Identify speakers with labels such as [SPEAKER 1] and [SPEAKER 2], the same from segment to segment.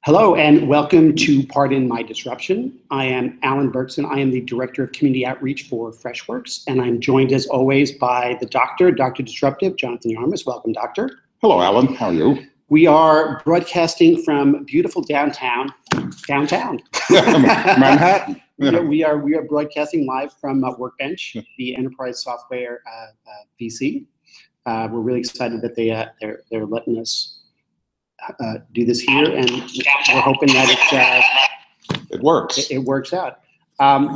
[SPEAKER 1] Hello and welcome to Pardon My Disruption. I am Alan Bergson. I am the Director of Community Outreach for Freshworks, and I'm joined as always by the Dr. Disruptive, Jonathan Yarmus. Welcome, Doctor.
[SPEAKER 2] Hello, Alan. How are you?
[SPEAKER 1] We are broadcasting from beautiful downtown.
[SPEAKER 2] Manhattan.
[SPEAKER 1] Yeah. We are broadcasting live from Workbench, the enterprise software VC. We're really excited that they're letting us do this here, and we're hoping that
[SPEAKER 2] it works.
[SPEAKER 1] It works out.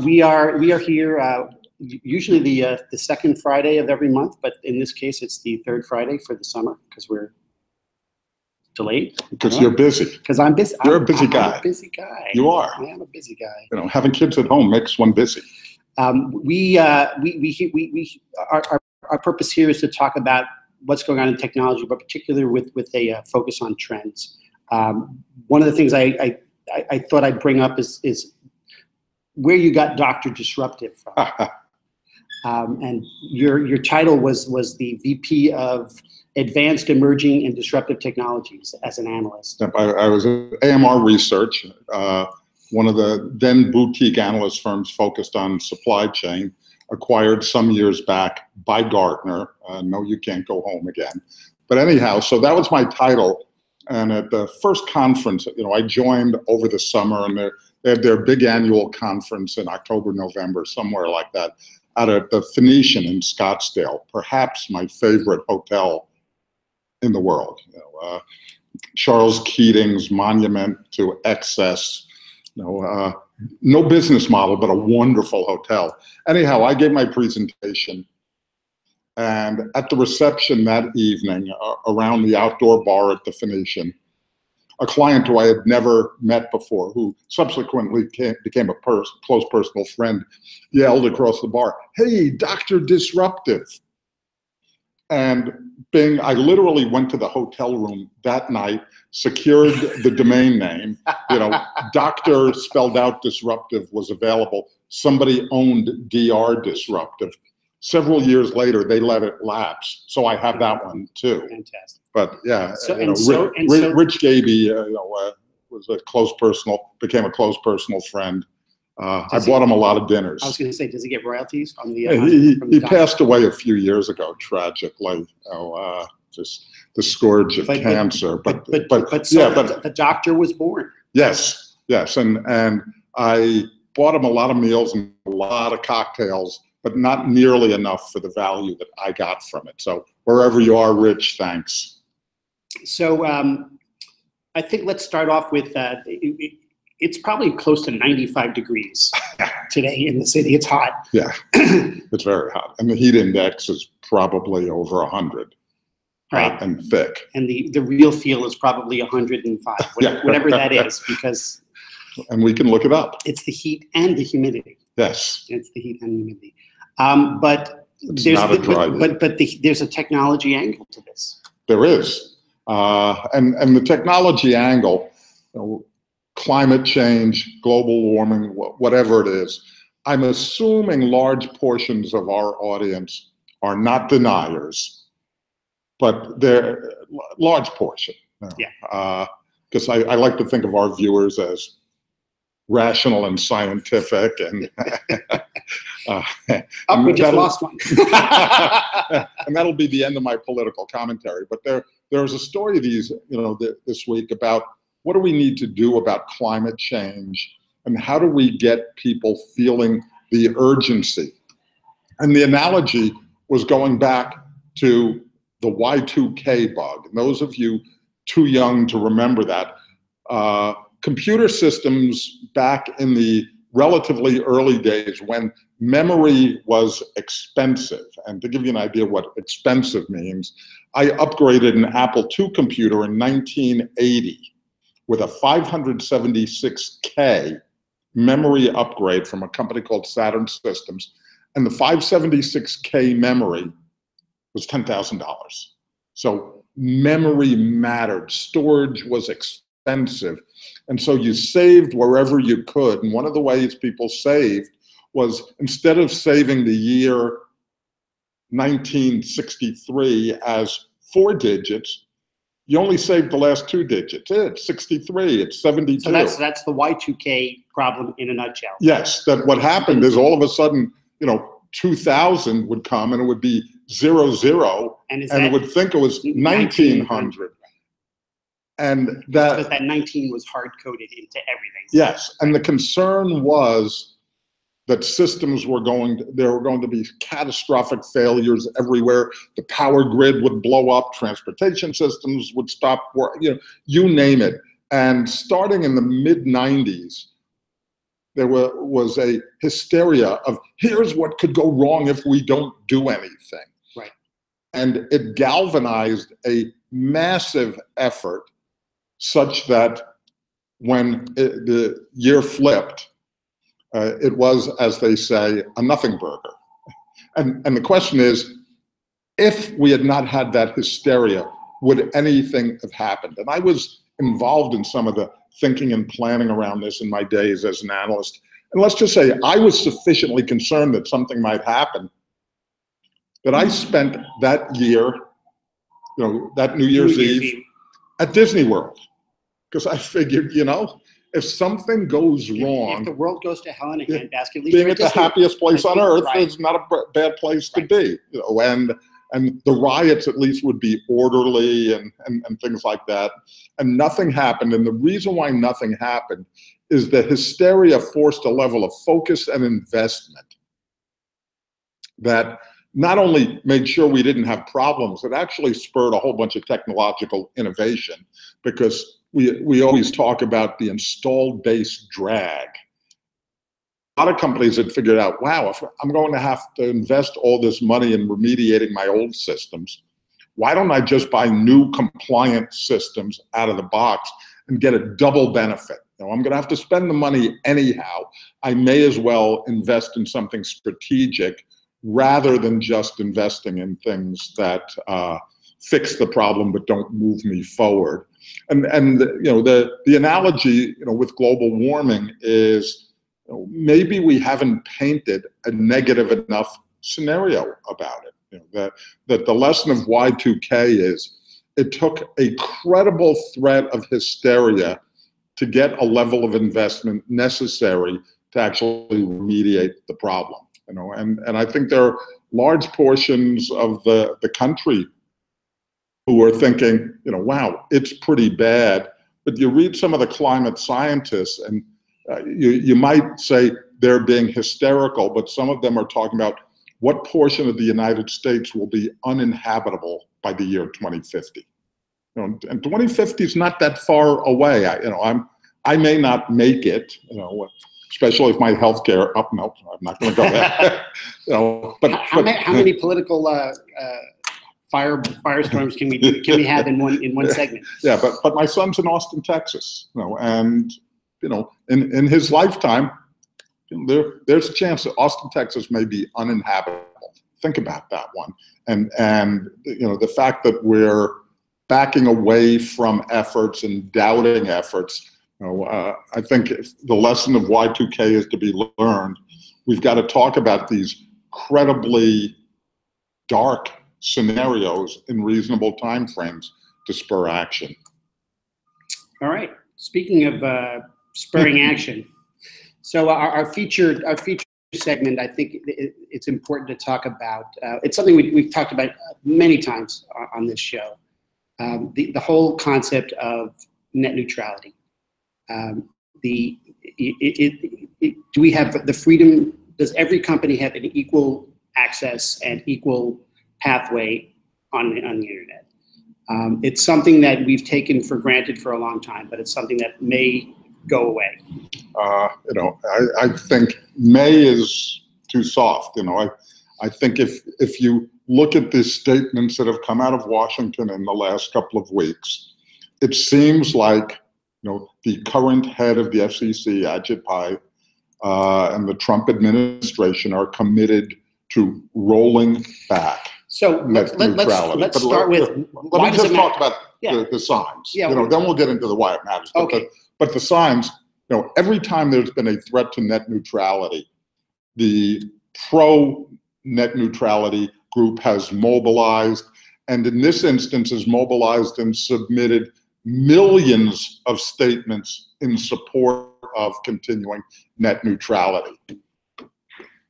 [SPEAKER 1] We are here usually the second Friday of every month, but in this case it's the third Friday for the summer because we're delayed.
[SPEAKER 2] Because you're busy.
[SPEAKER 1] Because I'm busy.
[SPEAKER 2] You're a busy guy.
[SPEAKER 1] I'm a busy guy.
[SPEAKER 2] You are.
[SPEAKER 1] I am a busy guy.
[SPEAKER 2] You know, having kids at home makes one busy.
[SPEAKER 1] Our purpose here is to talk about what's going on in technology, but particularly with a focus on trends. One of the things I thought I'd bring up is where you got Dr. Disruptive from. And your title was the VP of Advanced Emerging and Disruptive Technologies as an analyst.
[SPEAKER 2] I was at AMR Research, one of the then boutique analyst firms focused on supply chain, acquired some years back by Gartner. No, you can't go home again. But anyhow, so that was my title. And at the first conference, you know, I joined over the summer, and they had their big annual conference in October, November, somewhere like that, out at the Phoenician in Scottsdale, perhaps my favorite hotel in the world. You know, Charles Keating's monument to excess. You know, no business model, but a wonderful hotel. Anyhow, I gave my presentation, and at the reception that evening, around the outdoor bar at the Phoenician, a client who I had never met before, who subsequently became a close personal friend, yelled across the bar, "Hey, Dr. Disruptive." And I literally went to the hotel room that night, secured the domain name. You know, Doctor spelled out Disruptive was available. Somebody owned DR Disruptive. Several years later, they let it lapse. So I have that one too.
[SPEAKER 1] Fantastic.
[SPEAKER 2] But yeah, Rich Gaby, was a became a close personal friend. I bought him a lot of dinners.
[SPEAKER 1] I was going to say, does he get royalties on the?
[SPEAKER 2] He passed away a few years ago, tragically. Just the scourge of cancer. But
[SPEAKER 1] the doctor was born.
[SPEAKER 2] Yes, and I bought him a lot of meals and a lot of cocktails, but not nearly enough for the value that I got from it. So wherever you are, Rich, thanks.
[SPEAKER 1] So I think let's start off with. It's probably close to 95 degrees today in the city. It's hot.
[SPEAKER 2] Yeah, it's very hot. And the heat index is probably over 100.
[SPEAKER 1] Right.
[SPEAKER 2] Hot and thick.
[SPEAKER 1] And the real feel is probably 105, whatever that is, because...
[SPEAKER 2] And we can look it up.
[SPEAKER 1] It's the heat and the humidity.
[SPEAKER 2] Yes.
[SPEAKER 1] It's the heat and the humidity. But there's a technology angle to this.
[SPEAKER 2] There is. And the technology angle... climate change, global warming, whatever it is, I'm assuming large portions of our audience are not deniers, but they're large portion.
[SPEAKER 1] Yeah.
[SPEAKER 2] Because I like to think of our viewers as rational and scientific, and
[SPEAKER 1] we just lost one.
[SPEAKER 2] And that'll be the end of my political commentary. But there's a story this week about what do we need to do about climate change, and how do we get people feeling the urgency? And the analogy was going back to the Y2K bug. And those of you too young to remember that, computer systems back in the relatively early days when memory was expensive, and to give you an idea what expensive means, I upgraded an Apple II computer in 1980. With a 576K memory upgrade from a company called Saturn Systems. And the 576K memory was $10,000. So memory mattered. Storage was expensive. And so you saved wherever you could. And one of the ways people saved was, instead of saving the year 1963 as 4 digits, You only saved the last 2 digits. It's 63, it's 72.
[SPEAKER 1] So that's the Y2K problem in a nutshell.
[SPEAKER 2] Yes, that what happened is all of a sudden, 2000 would come and it would be 00, and it would think it was 1900. And
[SPEAKER 1] that 19 was hard-coded into everything.
[SPEAKER 2] Yes, and the concern was that there were going to be catastrophic failures everywhere. The power grid would blow up, transportation systems would stop, you name it. And starting in the mid-90s, there was a hysteria of, here's what could go wrong if we don't do anything.
[SPEAKER 1] Right.
[SPEAKER 2] And it galvanized a massive effort such that when the year flipped, it was, as they say, a nothing burger. And the question is, if we had not had that hysteria, would anything have happened? And I was involved in some of the thinking and planning around this in my days as an analyst. And let's just say I was sufficiently concerned that something might happen that I spent that year, that New Year's Eve at Disney World. Because I figured, if something goes wrong,
[SPEAKER 1] if the world goes to hell in a handbasket,
[SPEAKER 2] being at the happiest place on earth is not a bad place to be. And the riots at least would be orderly and things like that. And nothing happened. And the reason why nothing happened is the hysteria forced a level of focus and investment that not only made sure we didn't have problems, it actually spurred a whole bunch of technological innovation, because we always talk about the installed base drag. A lot of companies had figured out, wow, if I'm going to have to invest all this money in remediating my old systems, why don't I just buy new compliant systems out of the box and get a double benefit? I'm going to have to spend the money anyhow. I may as well invest in something strategic rather than just investing in things that fix the problem but don't move me forward. And the analogy with global warming is, maybe we haven't painted a negative enough scenario about it. That the lesson of Y2K is, it took a credible threat of hysteria to get a level of investment necessary to actually remediate the problem. And I think there are large portions of the country who are thinking, wow, it's pretty bad. But you read some of the climate scientists, and you might say they're being hysterical, but some of them are talking about what portion of the United States will be uninhabitable by the year 2050. And 2050 is not that far away. I may not make it, especially if my healthcare. Oh no, I'm not going to go there. But
[SPEAKER 1] how many political firestorms can we have in one segment?
[SPEAKER 2] Yeah, but my son's in Austin, Texas, and in his lifetime, there's a chance that Austin, Texas may be uninhabitable. Think about that one, and the fact that we're backing away from efforts and doubting efforts. I think the lesson of Y2K is to be learned. We've got to talk about these credibly dark scenarios in reasonable timeframes to spur action.
[SPEAKER 1] All right. Speaking of spurring action, so our featured segment, I think it's important to talk about. It's something we've talked about many times on this show. The whole concept of net neutrality. Do we have the freedom? Does every company have an equal access and equal pathway on the internet? It's something that we've taken for granted for a long time, but it's something that may go away.
[SPEAKER 2] I think may is too soft. I think if you look at the statements that have come out of Washington in the last couple of weeks, it seems like the current head of the FCC, Ajit Pai, and the Trump administration are committed to rolling back.
[SPEAKER 1] So let's start with.
[SPEAKER 2] Let me just talk about the signs.
[SPEAKER 1] Yeah,
[SPEAKER 2] then we'll get into the why it matters.
[SPEAKER 1] Okay.
[SPEAKER 2] But the signs. Every time there's been a threat to net neutrality, the pro net neutrality group has mobilized, and in this instance has mobilized and submitted millions of statements in support of continuing net neutrality.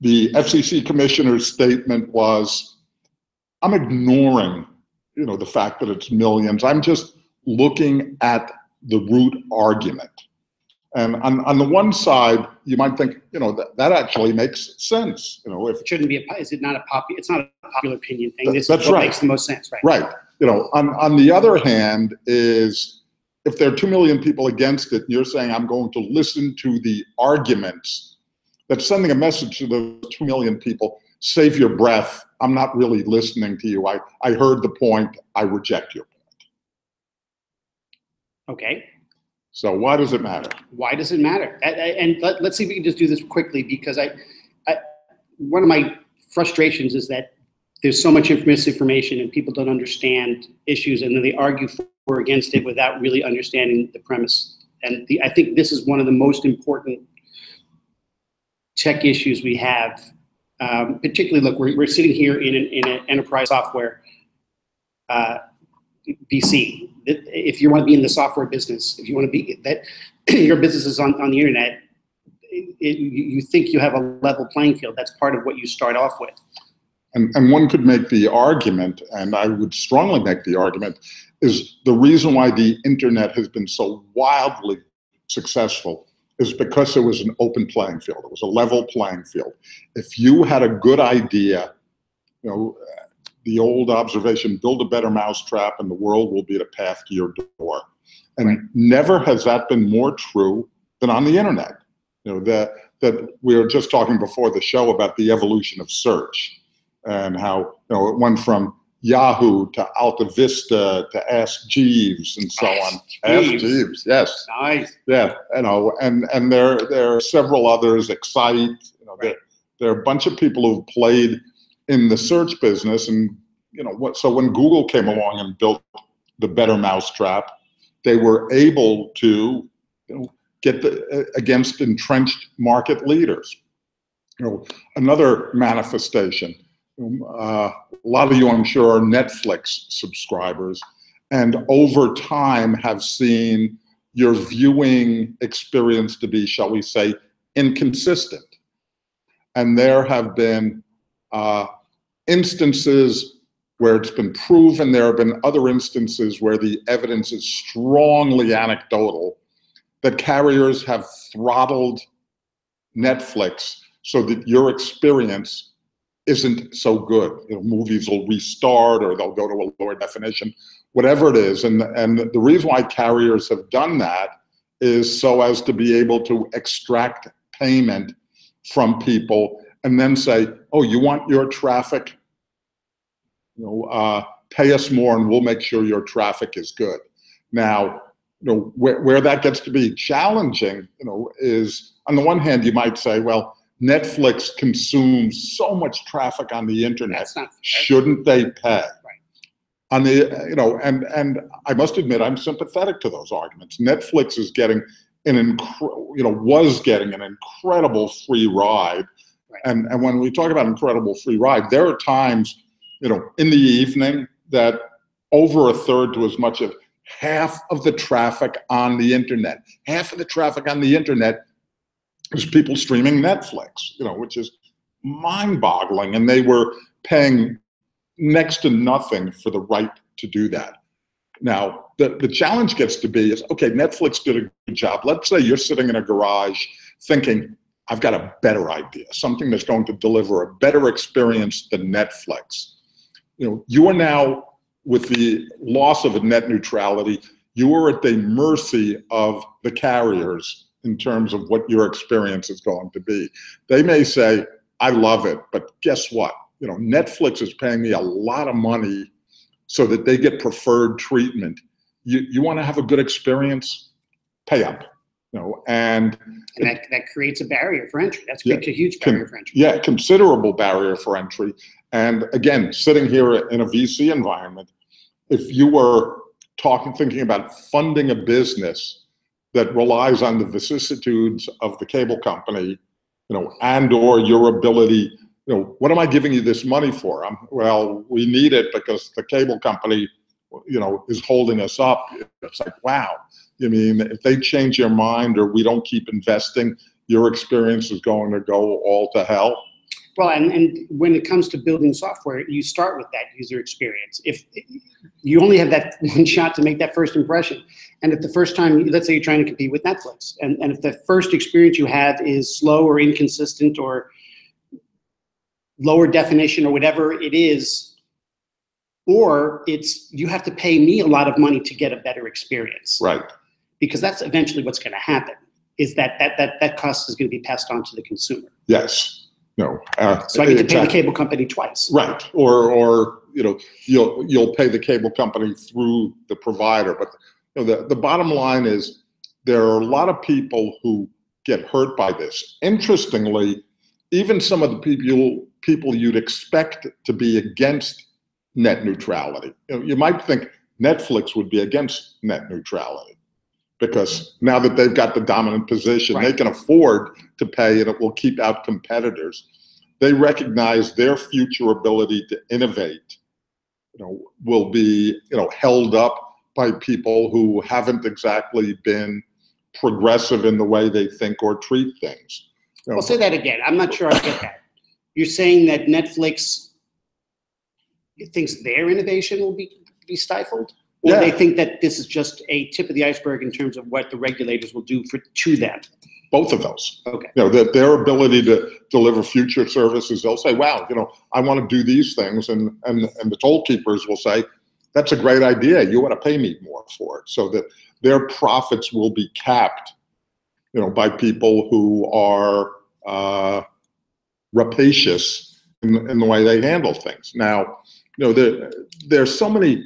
[SPEAKER 2] The FCC commissioner's statement was, I'm ignoring, the fact that it's millions. I'm just looking at the root argument. And on the one side, you might think, that actually makes sense. If
[SPEAKER 1] It shouldn't be it's not a popular opinion thing. This
[SPEAKER 2] That's
[SPEAKER 1] is what
[SPEAKER 2] right.
[SPEAKER 1] makes the most sense, right?
[SPEAKER 2] Right. On the other hand is, if there are 2 million people against it, you're saying I'm going to listen to the arguments, that's sending a message to those 2 million people, save your breath. I'm not really listening to you. I heard the point. I reject your point.
[SPEAKER 1] Okay.
[SPEAKER 2] So why does it matter?
[SPEAKER 1] Why does it matter? And let's see if we can just do this quickly, because one of my frustrations is that there's so much misinformation and people don't understand issues, and then they argue for or against it without really understanding the premise. And I think this is one of the most important tech issues we have. Particularly, look, we're sitting here in an enterprise software VC. If you want to be in the software business, if you want to be that your business is on the internet, you think you have a level playing field. That's part of what you start off with.
[SPEAKER 2] And one could make the argument, and I would strongly make the argument, is the reason why the internet has been so wildly successful is because it was an open playing field. It was a level playing field. If you had a good idea, the old observation, build a better mousetrap and the world will be at a path to your door. And right. Never has that been more true than on the internet. That we were just talking before the show about the evolution of search and how it went from Yahoo to Alta Vista to Ask Jeeves and so on. Ask Jeeves, yes.
[SPEAKER 1] Nice.
[SPEAKER 2] Yeah, and there are several others, Excite.
[SPEAKER 1] Right.
[SPEAKER 2] There are a bunch of people who've played in the search business, and so when Google came along and built the better mousetrap, they were able to get against entrenched market leaders. Another manifestation. A lot of you, I'm sure, are Netflix subscribers, and over time have seen your viewing experience to be, shall we say, inconsistent. And there have been instances where it's been proven, there have been other instances where the evidence is strongly anecdotal, that carriers have throttled Netflix so that your experience isn't so good. Movies will restart or they'll go to a lower definition, whatever it is. And the reason why carriers have done that is so as to be able to extract payment from people and then say, oh, you want your traffic? Pay us more and we'll make sure your traffic is good. Now, where that gets to be challenging, is on the one hand, you might say, well, Netflix consumes so much traffic on the internet.
[SPEAKER 1] That's not fair.
[SPEAKER 2] Shouldn't they pay?
[SPEAKER 1] Right.
[SPEAKER 2] On the, and I must admit, I'm sympathetic to those arguments. Netflix is getting was getting an incredible free ride.
[SPEAKER 1] Right.
[SPEAKER 2] And when we talk about incredible free ride, there are times, in the evening that over a third to as much of half of the traffic on the internet, is people streaming Netflix, which is mind-boggling, and they were paying next to nothing for the right to do that. Now, the challenge gets to be is, okay, Netflix did a good job. Let's say you're sitting in a garage thinking, I've got a better idea, something that's going to deliver a better experience than Netflix. You are now, with the loss of net neutrality, you are at the mercy of the carriers in terms of what your experience is going to be. They may say, I love it, but guess what? Netflix is paying me a lot of money so that they get preferred treatment. You want to have a good experience? Pay up. And
[SPEAKER 1] that creates a barrier for entry. That's a huge barrier for entry.
[SPEAKER 2] Yeah, considerable barrier for entry. And again, sitting here in a VC environment, if you were thinking about funding a business that relies on the vicissitudes of the cable company, and or your ability what am I giving you this money for? Well, we need it because the cable company, is holding us up. It's like, wow. You mean if they change their mind or we don't keep investing, your experience is going to go all to hell?
[SPEAKER 1] Well, and when it comes to building software, you start with that user experience. If you only have that one shot to make that first impression, and if the first time, let's say you're trying to compete with Netflix, and if the first experience you have is slow or inconsistent or lower definition or whatever it is, or it's you have to pay me a lot of money to get a better experience.
[SPEAKER 2] Right.
[SPEAKER 1] Because that's eventually what's going to happen, is that cost is going to be passed on to the consumer.
[SPEAKER 2] Yes. No.
[SPEAKER 1] So I get to pay the cable company twice.
[SPEAKER 2] Right. Or you'll pay the cable company through the provider. But the bottom line is there are a lot of people who get hurt by this. Interestingly, even some of the people you'd expect to be against net neutrality. You might think Netflix would be against net neutrality because now that they've got the dominant position,
[SPEAKER 1] right,
[SPEAKER 2] they can afford to pay and it will keep out competitors. They recognize their future ability to innovate, will be, held up by people who haven't exactly been progressive in the way they think or treat things.
[SPEAKER 1] Well, say that again. I'm not sure I get that. You're saying that Netflix thinks their innovation will be stifled? Or
[SPEAKER 2] Yeah.
[SPEAKER 1] they think that this is just a tip of the iceberg in terms of what the regulators will do to them?
[SPEAKER 2] Both of those.
[SPEAKER 1] Okay.
[SPEAKER 2] Their ability to deliver future services, they'll say, wow, I want to do these things. And the toll keepers will say, that's a great idea. You want to pay me more for it. So that their profits will be capped, by people who are rapacious in the way they handle things. Now, there's so many.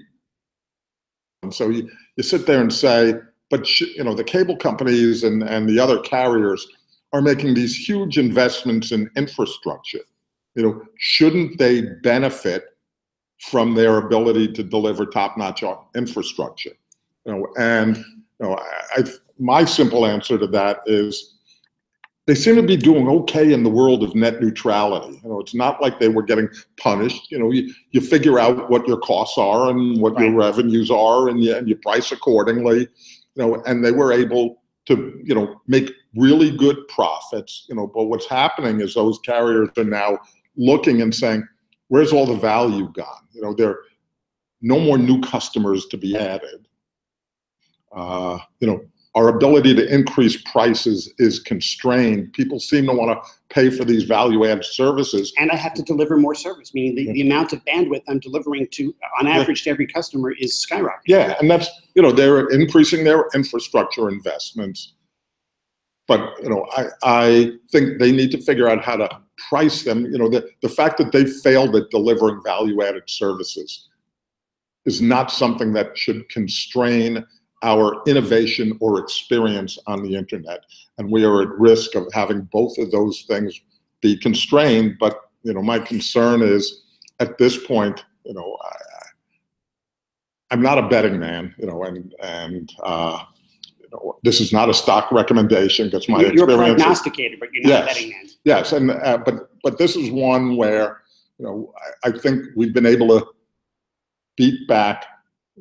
[SPEAKER 2] And so you sit there and say, but the cable companies and the other carriers are making these huge investments in infrastructure. Shouldn't they benefit from their ability to deliver top-notch infrastructure? My simple answer to that is they seem to be doing okay in the world of net neutrality. It's not like they were getting punished. You figure out what your costs are and what
[SPEAKER 1] right,
[SPEAKER 2] your revenues are, and you price accordingly. And they were able to, make really good profits. But what's happening is those carriers are now looking and saying, "Where's all the value gone?" There are no more new customers to be added. Our ability to increase prices is constrained. People seem to want to pay for these value-added services.
[SPEAKER 1] And I have to deliver more service, meaning the amount of bandwidth I'm delivering on average to every customer is skyrocketing.
[SPEAKER 2] Yeah, and that's, they're increasing their infrastructure investments. But, I think they need to figure out how to price them. The fact that they failed at delivering value-added services is not something that should constrain our innovation or experience on the internet. And we are at risk of having both of those things be constrained. But, my concern is at this point, I'm not a betting man, this is not a stock recommendation because my experience.
[SPEAKER 1] You're a prognosticator, but you're not a betting man.
[SPEAKER 2] Yes, and but this is one where, I think we've been able to beat back,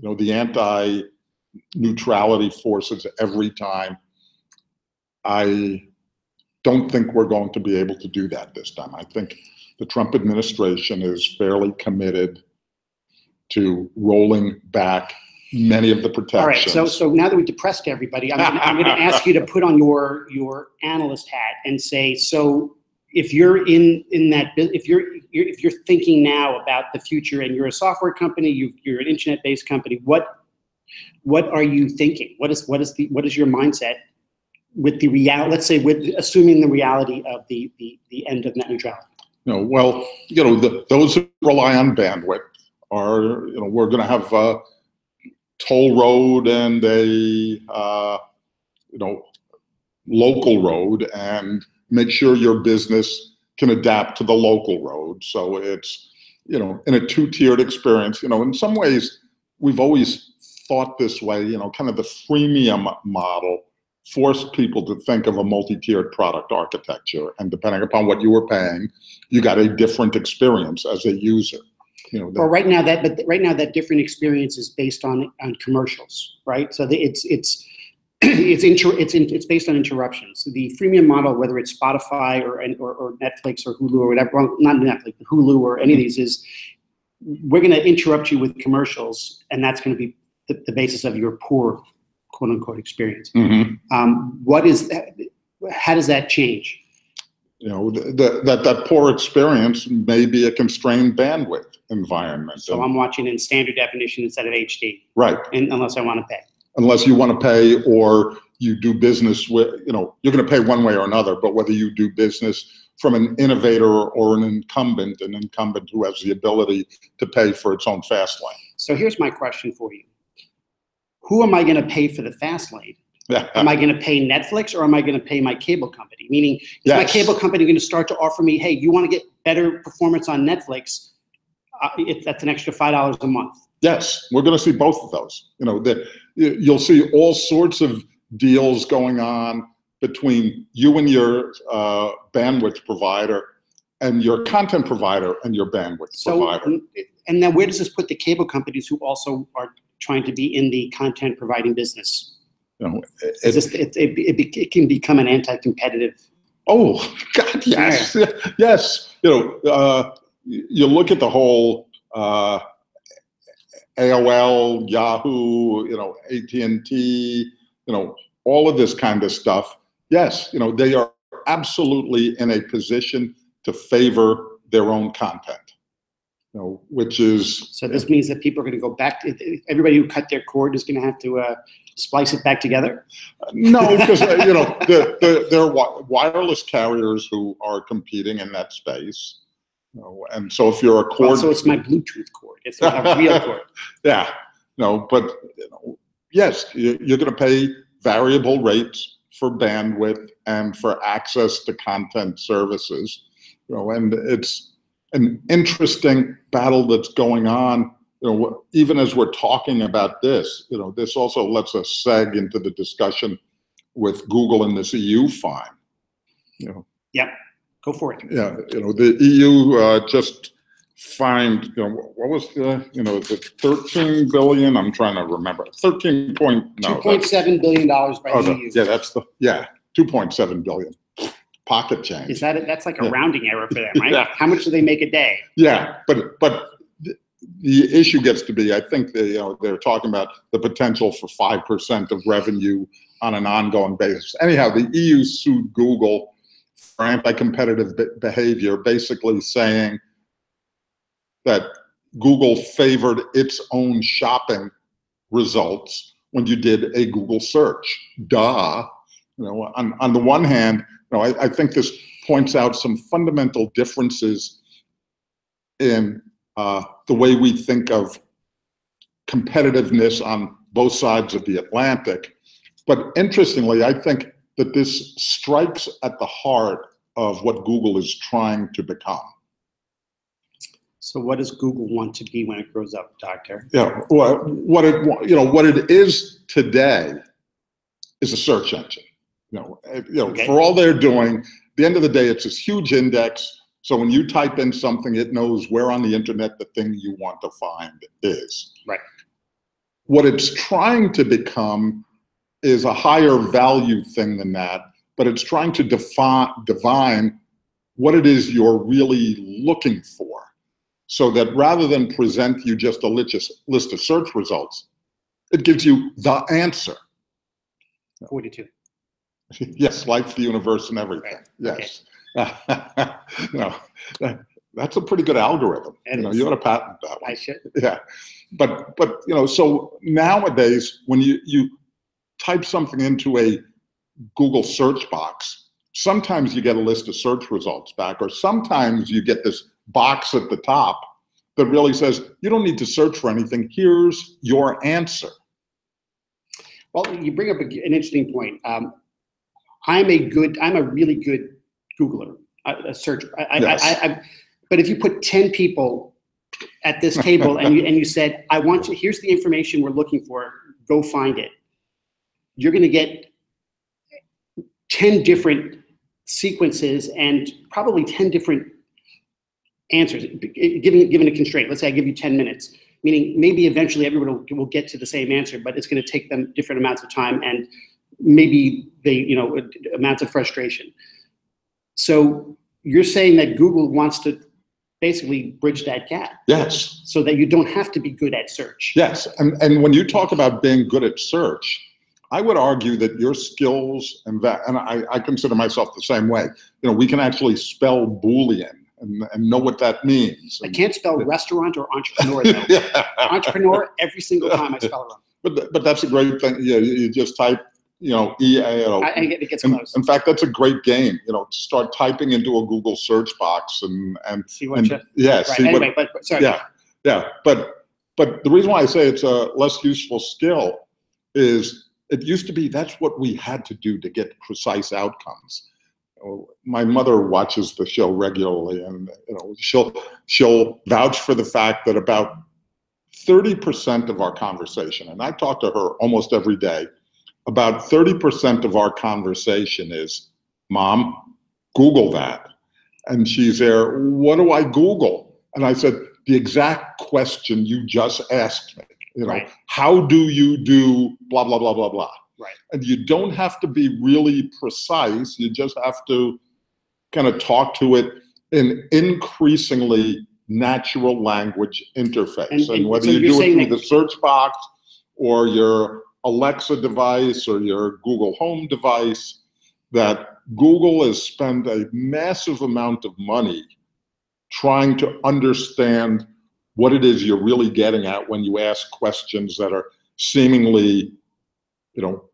[SPEAKER 2] the anti-neutrality forces every time. I don't think we're going to be able to do that this time. I think the Trump administration is fairly committed to rolling back many of the protections.
[SPEAKER 1] All right, so now that we've depressed everybody, I'm going to ask you to put on your analyst hat and say, so if you're in that, if you're thinking now about the future and you're a software company, you're an internet-based company, what are you thinking? What is your mindset with the reality? Let's say with assuming the reality of the end of net neutrality.
[SPEAKER 2] Well, those who rely on bandwidth are, we're going to have a toll road and a local road, and make sure your business can adapt to the local road. So it's, in a two-tiered experience. In some ways, we've always thought this way, kind of the freemium model force people to think of a multi-tiered product architecture, and depending upon what you were paying, you got a different experience as a user.
[SPEAKER 1] Well, right now that different experience is based on commercials, right? So it's based on interruptions. The freemium model, whether it's Spotify or Netflix or Hulu or whatever, well, not Netflix, but Hulu or any of these, is we're going to interrupt you with commercials, and that's going to be the basis of your poor, quote unquote, experience. What is that? How does that change?
[SPEAKER 2] That poor experience may be a constrained bandwidth environment.
[SPEAKER 1] So I'm watching in standard definition instead of HD.
[SPEAKER 2] Right.
[SPEAKER 1] And unless I want to pay. Unless
[SPEAKER 2] you want to pay, or you do business with, you're going to pay one way or another, but whether you do business from an innovator or an incumbent who has the ability to pay for its own fast lane.
[SPEAKER 1] So here's my question for you. Who am I going to pay for the fast lane? Am I going to pay Netflix, or am I going to pay my cable company? Meaning, is my cable company going to start to offer me, hey, you want to get better performance on Netflix? That's an extra $5 a month.
[SPEAKER 2] Yes, we're going to see both of those. You'll see all sorts of deals going on between you and your bandwidth provider, and your content provider and your bandwidth provider.
[SPEAKER 1] And then where does this put the cable companies who also are trying to be in the content providing business? It can become an anti-competitive.
[SPEAKER 2] Oh God, yes, yes. You look at the whole AOL, Yahoo, AT&T, all of this kind of stuff. Yes, they are absolutely in a position to favor their own content. Which is.
[SPEAKER 1] So this means that people are going to go back to, everybody who cut their cord is going to have to splice it back together?
[SPEAKER 2] No, because there are wireless carriers who are competing in that space. And so if you're a cord.
[SPEAKER 1] So it's my Bluetooth cord. It's not a real cord.
[SPEAKER 2] Yeah. But yes, you're going to pay variable rates for bandwidth and for access to content services. And it's an interesting battle that's going on, even as we're talking about this. This also lets us seg into the discussion with Google and this EU fine.
[SPEAKER 1] Yep, go for it.
[SPEAKER 2] Yeah, the EU just fined. What was the 13 billion? I'm trying to remember.
[SPEAKER 1] 2.7 billion dollars by the EU.
[SPEAKER 2] Yeah, that's 2.7 billion. Pocket change.
[SPEAKER 1] Is that's like a rounding error for them, right? How much do they make a day?
[SPEAKER 2] Yeah, but the issue gets to be, I think they're talking about the potential for 5% of revenue on an ongoing basis. Anyhow, the EU sued Google for anti-competitive behavior, basically saying that Google favored its own shopping results when you did a Google search. Duh. On the one hand, I think this points out some fundamental differences in the way we think of competitiveness on both sides of the Atlantic. But interestingly, I think that this strikes at the heart of what Google is trying to become.
[SPEAKER 1] So what does Google want to be when it grows up, Doctor?
[SPEAKER 2] Yeah, well, what it is today is a search engine.
[SPEAKER 1] Okay.
[SPEAKER 2] For all they're doing, at the end of the day, it's this huge index. So when you type in something, it knows where on the internet the thing you want to find is.
[SPEAKER 1] Right.
[SPEAKER 2] What it's trying to become is a higher value thing than that, but it's trying to divine what it is you're really looking for, so that rather than present you just a list of search results, it gives you the answer.
[SPEAKER 1] 42.
[SPEAKER 2] Yes, life, the universe, and everything.
[SPEAKER 1] Right.
[SPEAKER 2] Yes. That's a pretty good algorithm. You ought to patent that one.
[SPEAKER 1] I should.
[SPEAKER 2] Yeah, but so nowadays when you type something into a Google search box, sometimes you get a list of search results back, or sometimes you get this box at the top that really says you don't need to search for anything. Here's your answer.
[SPEAKER 1] Well, you bring up an interesting point. I'm a really good Googler, a search.
[SPEAKER 2] Yes.
[SPEAKER 1] But if you put 10 people at this table and you said, I want you, here's the information we're looking for, go find it. You're going to get 10 different sequences and probably 10 different answers, given a constraint. Let's say I give you 10 minutes, meaning maybe eventually everybody will get to the same answer, but it's going to take them different amounts of time and maybe amounts of frustration. So you're saying that Google wants to basically bridge that gap.
[SPEAKER 2] Yes.
[SPEAKER 1] So that you don't have to be good at search.
[SPEAKER 2] Yes, and when you talk about being good at search, I would argue that your skills and I consider myself the same way. We can actually spell Boolean and know what that means.
[SPEAKER 1] I can't spell restaurant or entrepreneur though. Yeah. Entrepreneur, every single time I spell it wrong.
[SPEAKER 2] But that's a great thing. You just type, EAO.
[SPEAKER 1] It gets close.
[SPEAKER 2] In fact, that's a great game. Start typing into a Google search box and
[SPEAKER 1] see what.
[SPEAKER 2] Yeah.
[SPEAKER 1] Right. Anyway, but sorry.
[SPEAKER 2] Yeah. But the reason why I say it's a less useful skill is it used to be that's what we had to do to get precise outcomes. My mother watches the show regularly, and she'll vouch for the fact that about 30% of our conversation, and I talk to her almost every day, about 30% of our conversation is, Mom, Google that. And she's there, what do I Google? And I said, the exact question you just asked me.
[SPEAKER 1] Right.
[SPEAKER 2] How do you do blah, blah, blah, blah, blah.
[SPEAKER 1] Right.
[SPEAKER 2] And you don't have to be really precise. You just have to kind of talk to it in increasingly natural language interface. And whether
[SPEAKER 1] so
[SPEAKER 2] you do it through the search box or your Alexa device or your Google Home device, that Google has spent a massive amount of money trying to understand what it is you're really getting at when you ask questions that are seemingly,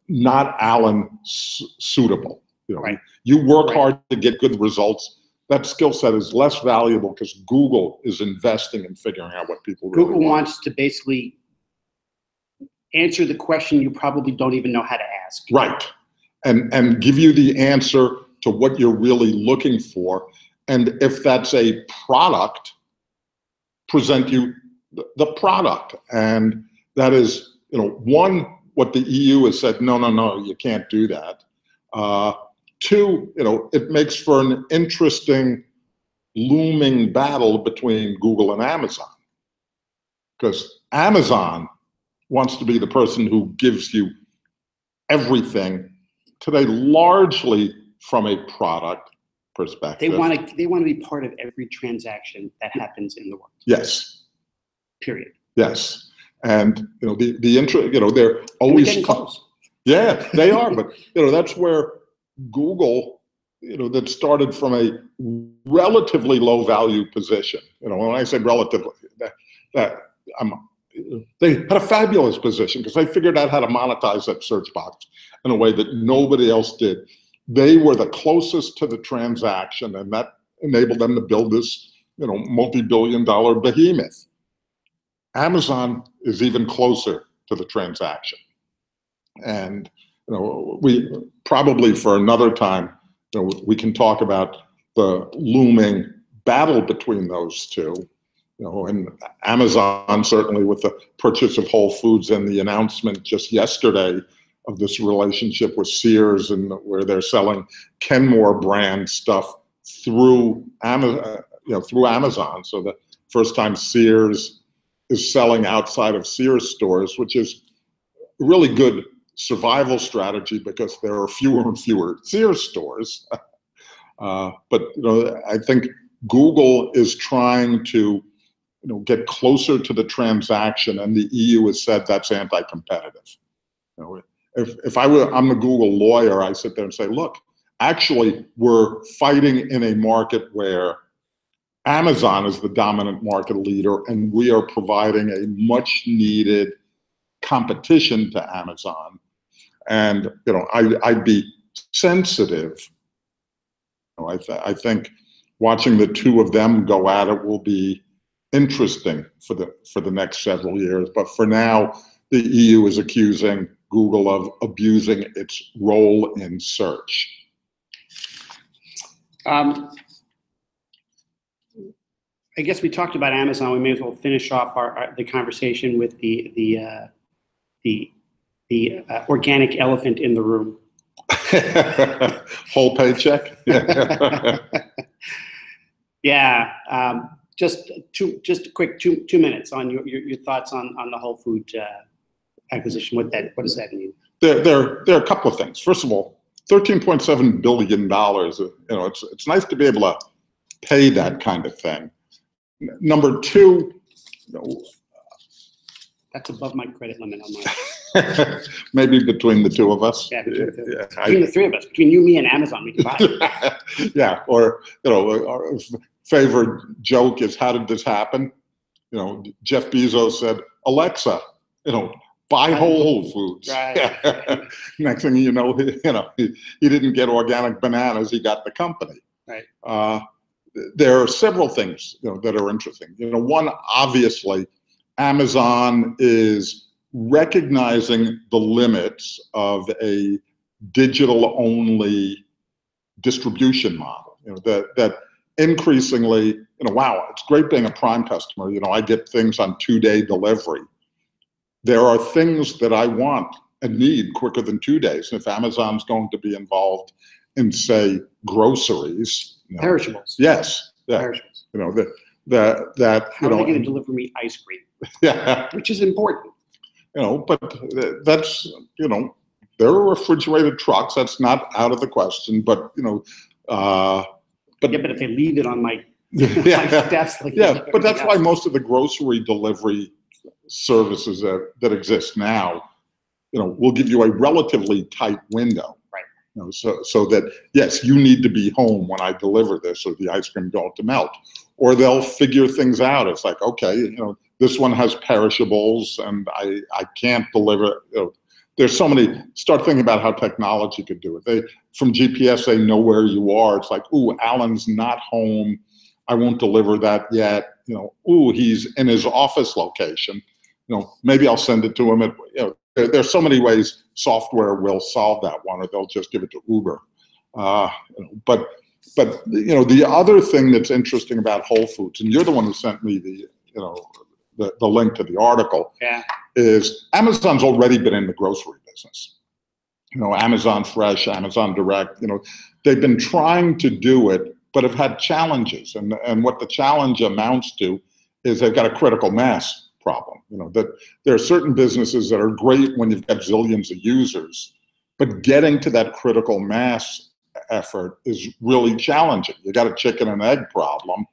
[SPEAKER 2] not Alan suitable.
[SPEAKER 1] Right.
[SPEAKER 2] You work hard to get good results. That skill set is less valuable because Google is investing in figuring out what people really
[SPEAKER 1] Google
[SPEAKER 2] want.
[SPEAKER 1] wants to basically answer the question you probably don't even know how to ask.
[SPEAKER 2] Right. And give you the answer to what you're really looking for. And if that's a product, present you the product. And that is, one, what the EU has said, no, you can't do that. Two, it makes for an interesting looming battle between Google and Amazon. Because Amazon wants to be the person who gives you everything today, largely from a product perspective.
[SPEAKER 1] They want to be part of every transaction that happens in the world.
[SPEAKER 2] Yes.
[SPEAKER 1] Period.
[SPEAKER 2] Yes. And they're always
[SPEAKER 1] getting close.
[SPEAKER 2] Yeah, they are. But that's where Google, that started from a relatively low value position. When I say relatively, they had a fabulous position because they figured out how to monetize that search box in a way that nobody else did. They were the closest to the transaction, and that enabled them to build this, multi-billion-dollar behemoth. Amazon is even closer to the transaction. And, we probably for another time, we can talk about the looming battle between those two. And Amazon, certainly with the purchase of Whole Foods and the announcement just yesterday of this relationship with Sears, and where they're selling Kenmore brand stuff through Amazon. So the first time Sears is selling outside of Sears stores, which is a really good survival strategy because there are fewer and fewer Sears stores. But I think Google is trying to get closer to the transaction, and the EU has said that's anti-competitive. If I'm a Google lawyer, I sit there and say, look, actually, we're fighting in a market where Amazon is the dominant market leader, and we are providing a much needed competition to Amazon. And I'd be sensitive. I think watching the two of them go at it will be interesting for the next several years. But for now, the EU is accusing Google of abusing its role in search.
[SPEAKER 1] I guess we talked about Amazon. We may as well finish off the conversation with the organic elephant in the room.
[SPEAKER 2] Whole paycheck.
[SPEAKER 1] Yeah. Just a quick two minutes on your thoughts on the Whole Food acquisition. What does that mean?
[SPEAKER 2] There are a couple of things. First of all, $13.7 billion. It's nice to be able to pay that kind of thing. Number two,
[SPEAKER 1] that's above my credit limit on mine.
[SPEAKER 2] Maybe between the two of us.
[SPEAKER 1] Yeah, between the three of us, between you, me, and Amazon, we can buy it.
[SPEAKER 2] Yeah, or our favorite joke is, how did this happen? Jeff Bezos said, Alexa, buy Whole Foods.
[SPEAKER 1] Right.
[SPEAKER 2] Next thing you know, he didn't get organic bananas, he got the company.
[SPEAKER 1] Right.
[SPEAKER 2] There are several things that are interesting. One, obviously, Amazon is recognizing the limits of a digital-only distribution model. That increasingly, wow, it's great being a Prime customer. I get things on 2-day delivery. There are things that I want and need quicker than 2 days. And if Amazon's going to be involved in, say, groceries,
[SPEAKER 1] perishables.
[SPEAKER 2] Yes. Yeah.
[SPEAKER 1] Perishables.
[SPEAKER 2] How are
[SPEAKER 1] they going to deliver me ice cream?
[SPEAKER 2] Yeah.
[SPEAKER 1] Which is important.
[SPEAKER 2] But that's, there are refrigerated trucks. That's not out of the question. But,
[SPEAKER 1] but if they leave it on my,
[SPEAKER 2] my
[SPEAKER 1] steps.
[SPEAKER 2] But that's why most of the grocery delivery services that exist now, will give you a relatively tight window.
[SPEAKER 1] Right.
[SPEAKER 2] So that, yes, you need to be home when I deliver this, or the ice cream going to melt. Or they'll figure things out. It's like, okay, this one has perishables and I can't deliver. There's so many. Start thinking about how technology could do it. From GPS, they know where you are. It's like, ooh, Alan's not home. I won't deliver that yet. Ooh, he's in his office location. Maybe I'll send it to him. There's so many ways software will solve that one, or they'll just give it to Uber. But the other thing that's interesting about Whole Foods, and you're the one who sent me the link to the article, is Amazon's already been in the grocery business. Amazon Fresh, Amazon Direct, they've been trying to do it, but have had challenges. And what the challenge amounts to is they've got a critical mass problem. That there are certain businesses that are great when you've got zillions of users, but getting to that critical mass effort is really challenging. You got a chicken and egg problem,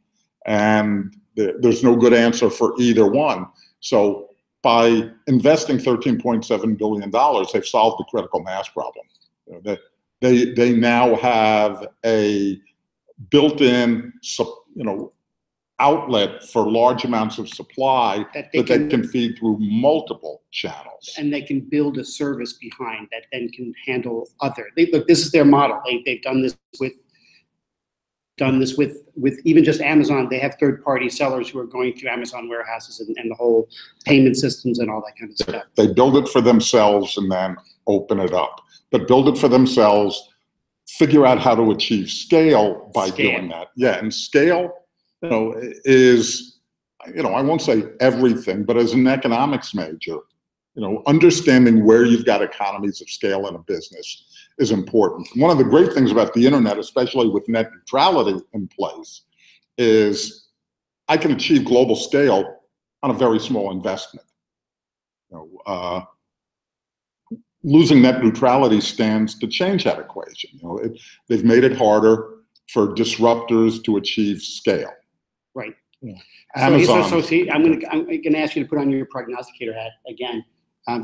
[SPEAKER 2] and there's no good answer for either one. So by investing $13.7 billion, they've solved the critical mass problem. They now have a built-in, outlet for large amounts of supply that they can feed through multiple channels.
[SPEAKER 1] And they can build a service behind that then can handle other. Look, this is their model. They've done this with even just Amazon. They have third-party sellers who are going through Amazon warehouses and the whole payment systems and all that kind of stuff.
[SPEAKER 2] They build it for themselves and then open it up. But build it for themselves, figure out how to achieve scale by doing that. Yeah, and scale, is, I won't say everything, but as an economics major, understanding where you've got economies of scale in a business is important. One of the great things about the internet, especially with net neutrality in place, is I can achieve global scale on a very small investment. Losing net neutrality stands to change that equation. They've made it harder for disruptors to achieve scale.
[SPEAKER 1] Right.
[SPEAKER 2] Yeah.
[SPEAKER 1] Amazon. So see, I'm gonna ask you to put on your prognosticator hat again,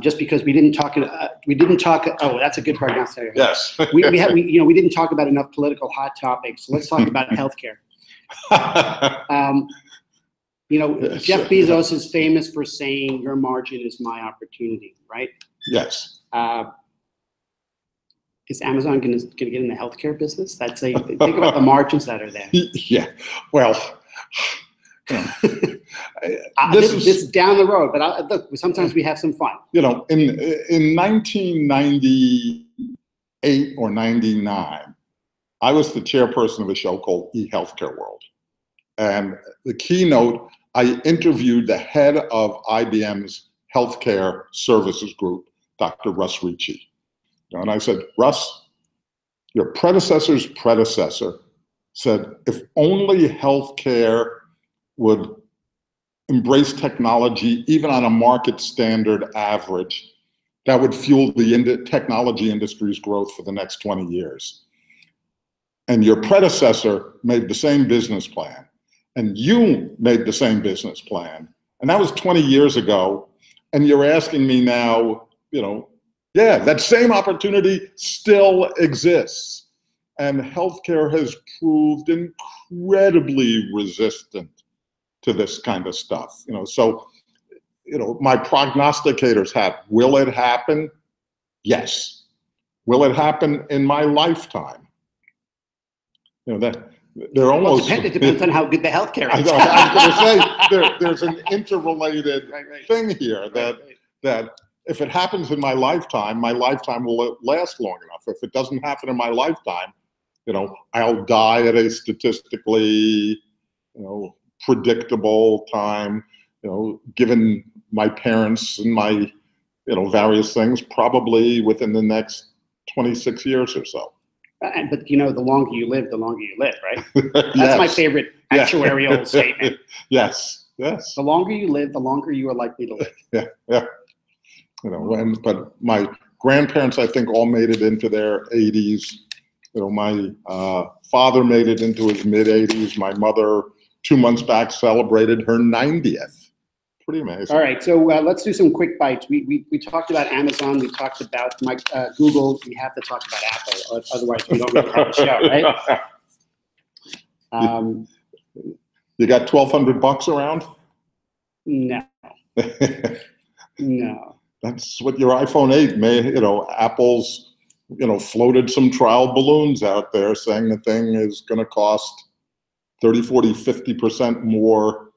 [SPEAKER 1] just because we didn't talk. Oh, that's a good prognosticator.
[SPEAKER 2] Yes.
[SPEAKER 1] we didn't talk about enough political hot topics. So let's talk about healthcare.
[SPEAKER 2] Yes.
[SPEAKER 1] Jeff Bezos is famous for saying, "Your margin is my opportunity," right?
[SPEAKER 2] Yes.
[SPEAKER 1] Is Amazon going to get in the healthcare business? Think about the margins that are there.
[SPEAKER 2] Yeah. Well,
[SPEAKER 1] this is down the road, but look, sometimes we have some fun.
[SPEAKER 2] In 1998 or 99, I was the chairperson of a show called eHealthcare World. And the keynote, I interviewed the head of IBM's healthcare services group, Dr. Russ Ricci. And I said, Russ, your predecessor's predecessor said, if only healthcare would embrace technology, even on a market standard average, that would fuel the technology industry's growth for the next 20 years. And your predecessor made the same business plan, and you made the same business plan, and that was 20 years ago, and you're asking me now, yeah, that same opportunity still exists. And healthcare has proved incredibly resistant to this kind of stuff. So, my prognosticators have, will it happen? Yes. Will it happen in my lifetime? That they're almost.
[SPEAKER 1] Well, it depends on how good the healthcare is.
[SPEAKER 2] I was going to say there's an interrelated thing here that if it happens in my lifetime will last long enough. If it doesn't happen in my lifetime, I'll die at a statistically, predictable time. Given my parents and my, various things, probably within the next 26 years or so.
[SPEAKER 1] But the longer you live, right? That's my favorite actuarial statement.
[SPEAKER 2] Yes.
[SPEAKER 1] The longer you live, the longer you are likely to live.
[SPEAKER 2] Yeah. But my grandparents, I think, all made it into their 80s. My father made it into his mid-80s. My mother, 2 months back, celebrated her 90th. Pretty amazing.
[SPEAKER 1] All right, so let's do some quick bites. We talked about Amazon. We talked about Google. We have to talk about Apple. Otherwise, we don't really have a show, right?
[SPEAKER 2] You got $1,200 around?
[SPEAKER 1] No. No.
[SPEAKER 2] That's what your iPhone 8 may, Apple's, floated some trial balloons out there saying the thing is going to cost 30, 40, 50% more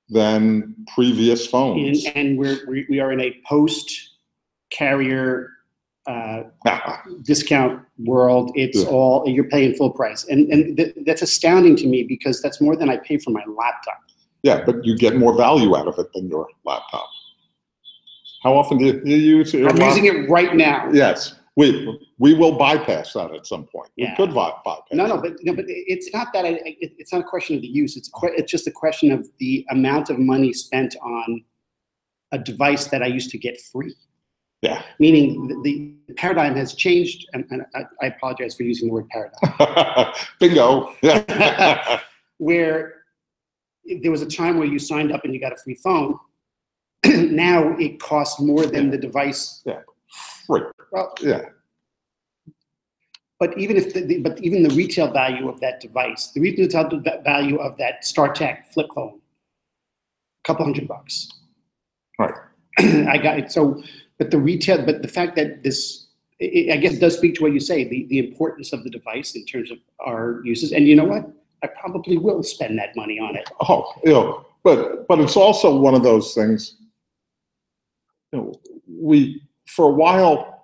[SPEAKER 2] than previous phones.
[SPEAKER 1] And we are in a post-carrier discount world. It's all, you're paying full price. And that's astounding to me because that's more than I pay for my laptop.
[SPEAKER 2] Yeah, but you get more value out of it than your laptop. How often do you use your laptop?
[SPEAKER 1] I'm using it right now.
[SPEAKER 2] Yes. We will bypass that at some point.
[SPEAKER 1] Yeah.
[SPEAKER 2] We could bypass.
[SPEAKER 1] No, but it's not that. It's not a question of the use. It's just a question of the amount of money spent on a device that I used to get free.
[SPEAKER 2] Yeah.
[SPEAKER 1] Meaning the paradigm has changed, and I apologize for using the word paradigm.
[SPEAKER 2] Bingo.
[SPEAKER 1] Where there was a time where you signed up and you got a free phone. Now it costs more than the device.
[SPEAKER 2] Yeah. Free.
[SPEAKER 1] Well,
[SPEAKER 2] yeah.
[SPEAKER 1] But even if even the retail value of that device, the retail value of that StarTech flip phone, $200.
[SPEAKER 2] Right.
[SPEAKER 1] I got it. So, but the fact that this, I guess, it does speak to what you say, the importance of the device in terms of our uses. And you know what? I probably will spend that money on it.
[SPEAKER 2] Oh, but it's also one of those things. We for a while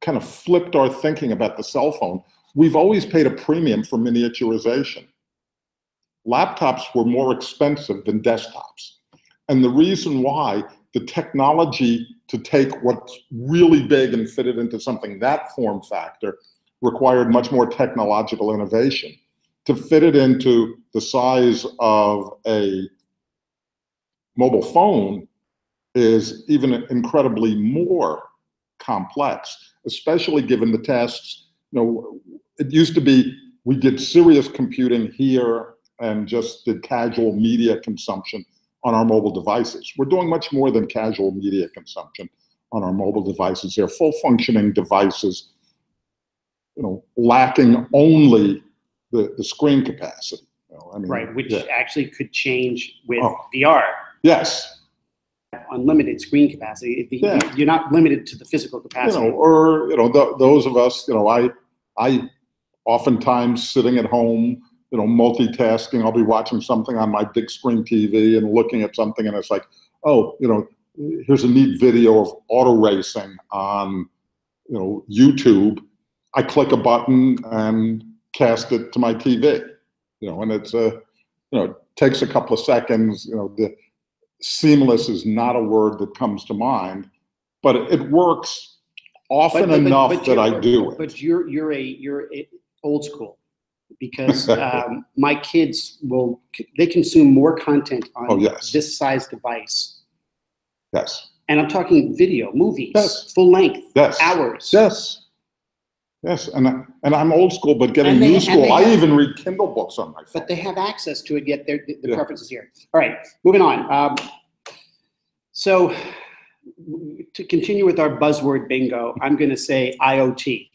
[SPEAKER 2] kind of flipped our thinking about the cell phone. We've always paid a premium for miniaturization. Laptops were more expensive than desktops. And the reason why, the technology to take what's really big and fit it into something that form factor required much more technological innovation. To fit it into the size of a mobile phone is even incredibly more complex, especially given the tasks. It used to be we did serious computing here and just did casual media consumption on our mobile devices. We're doing much more than casual media consumption on our mobile devices. They're full functioning devices, lacking only the screen capacity.
[SPEAKER 1] Right, which actually could change with VR.
[SPEAKER 2] Yes.
[SPEAKER 1] Unlimited screen capacity. You're not limited to the physical capacity.
[SPEAKER 2] Those of us, I oftentimes sitting at home, multitasking. I'll be watching something on my big screen TV and looking at something, and it's like, here's a neat video of auto racing on, YouTube. I click a button and cast it to my TV, and it's it takes a couple of seconds. The seamless is not a word that comes to mind, but it works often enough that I do it.
[SPEAKER 1] But you're a old school, because my kids they consume more content on this size device.
[SPEAKER 2] Yes.
[SPEAKER 1] And I'm talking video, movies,
[SPEAKER 2] yes.
[SPEAKER 1] full length,
[SPEAKER 2] yes.
[SPEAKER 1] hours.
[SPEAKER 2] Yes. Yes, and I'm old school, but getting new school. I even read Kindle books on my phone.
[SPEAKER 1] But they have access to it, yet the preference is here. All right, moving on. So to continue with our buzzword bingo, I'm going to say IoT,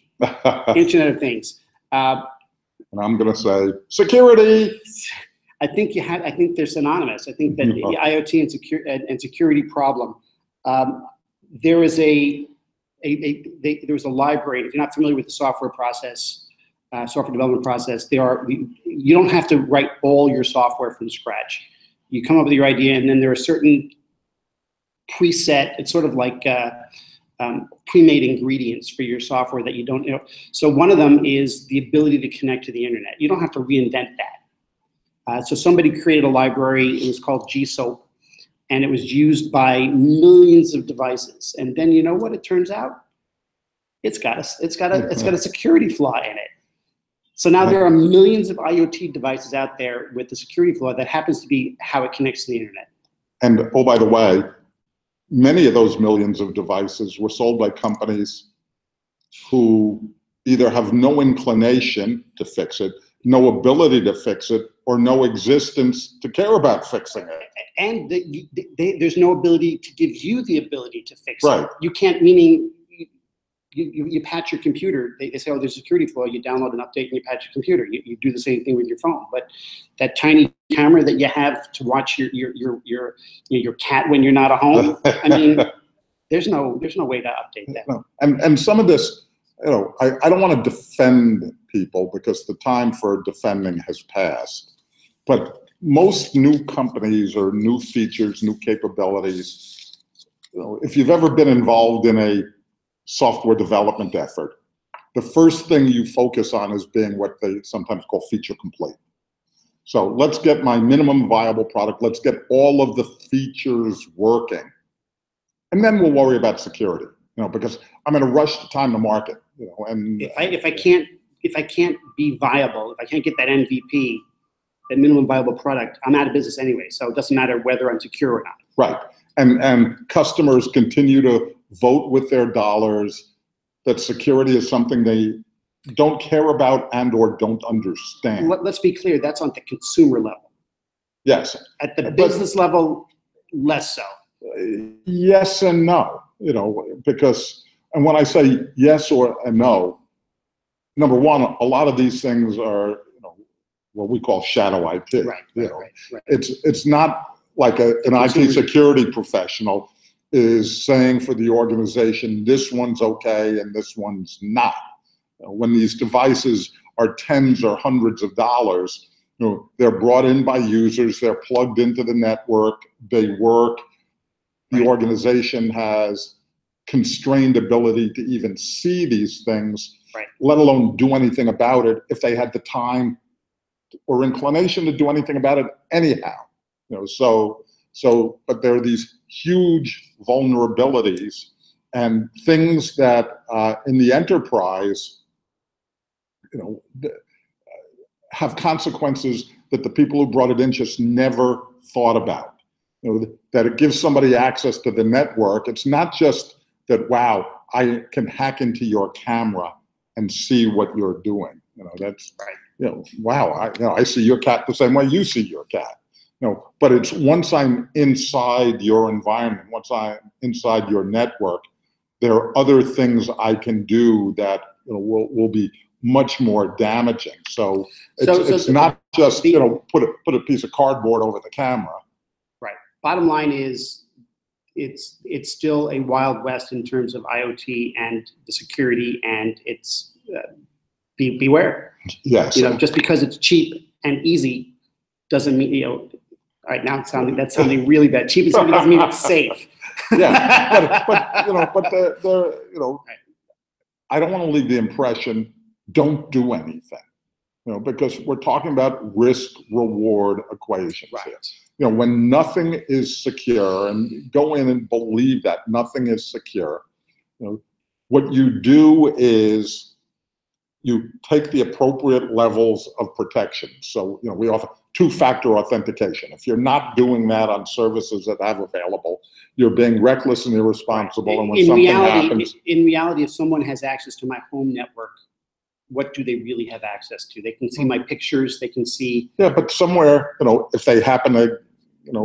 [SPEAKER 1] Internet of Things.
[SPEAKER 2] And I'm going to say security.
[SPEAKER 1] I think they're synonymous. I think that the IoT and security problem. There is there was a library. If you're not familiar with the software process, software development process, you don't have to write all your software from scratch. You come up with your idea, and then there are certain preset. It's sort of like pre-made ingredients for your software that you don't know. So one of them is the ability to connect to the internet. You don't have to reinvent that. So somebody created a library. It was called GSOAP. And it was used by millions of devices. And then you know what it turns out? It's got a security flaw in it. So now there are millions of IoT devices out there with the security flaw that happens to be how it connects to the internet.
[SPEAKER 2] And oh, by the way, many of those millions of devices were sold by companies who either have no inclination to fix it, no ability to fix it, or no existence to care about fixing it.
[SPEAKER 1] And there's no ability to give you the ability to fix
[SPEAKER 2] it.
[SPEAKER 1] You can't, meaning you patch your computer. They say, oh, there's a security flaw. You download an update and you patch your computer. You do the same thing with your phone. But that tiny camera that you have to watch your cat when you're not at home, I mean, there's no way to update that.
[SPEAKER 2] No. And some of this, I don't want to defend people because the time for defending has passed. But most new companies or new features, new capabilities, if you've ever been involved in a software development effort, the first thing you focus on is being what they sometimes call feature complete. So let's get my minimum viable product. Let's get all of the features working. And then we'll worry about security, because I'm in a rush to time to market, and
[SPEAKER 1] if I can't be viable, if I can't get that MVP, that minimum viable product, I'm out of business anyway. So it doesn't matter whether I'm secure or not.
[SPEAKER 2] Right. And customers continue to vote with their dollars that security is something they don't care about and or don't understand.
[SPEAKER 1] Let's be clear, that's on the consumer level.
[SPEAKER 2] Yes.
[SPEAKER 1] At the business level, less so.
[SPEAKER 2] Yes and no, because, and when I say yes or no, number one, a lot of these things are, what we call shadow IT.
[SPEAKER 1] Right.
[SPEAKER 2] It's not like an IT security professional is saying for the organization, this one's okay and this one's not. When these devices are tens or hundreds of dollars, they're brought in by users, they're plugged into the network, they work. The organization has constrained ability to even see these things, let alone do anything about it if they had the time or inclination to do anything about it anyhow. But there are these huge vulnerabilities and things that in the enterprise, have consequences that the people who brought it in just never thought about. That it gives somebody access to the network. It's not just that, wow, I can hack into your camera and see what you're doing. That's wow, I see your cat the same way you see your cat. But it's once I'm inside your environment, once I'm inside your network, there are other things I can do that will be much more damaging. So it's not just put a piece of cardboard over the camera.
[SPEAKER 1] Right. Bottom line is it's still a wild west in terms of IoT and the security, and it's beware.
[SPEAKER 2] Yes.
[SPEAKER 1] Just because it's cheap and easy doesn't mean all right, now that's sounding really bad. Cheap and simple doesn't mean it's safe.
[SPEAKER 2] Yeah, but I don't want to leave the impression don't do anything, because we're talking about risk-reward equations.
[SPEAKER 1] Right.
[SPEAKER 2] Here. When nothing is secure, and go in and believe that nothing is secure, what you do is you take the appropriate levels of protection. So, we offer two-factor authentication. If you're not doing that on services that have available, you're being reckless and irresponsible. And when something happens,
[SPEAKER 1] in reality, if someone has access to my home network, what do they really have access to? They can see my pictures. They can see.
[SPEAKER 2] Yeah, but somewhere, if they happen to,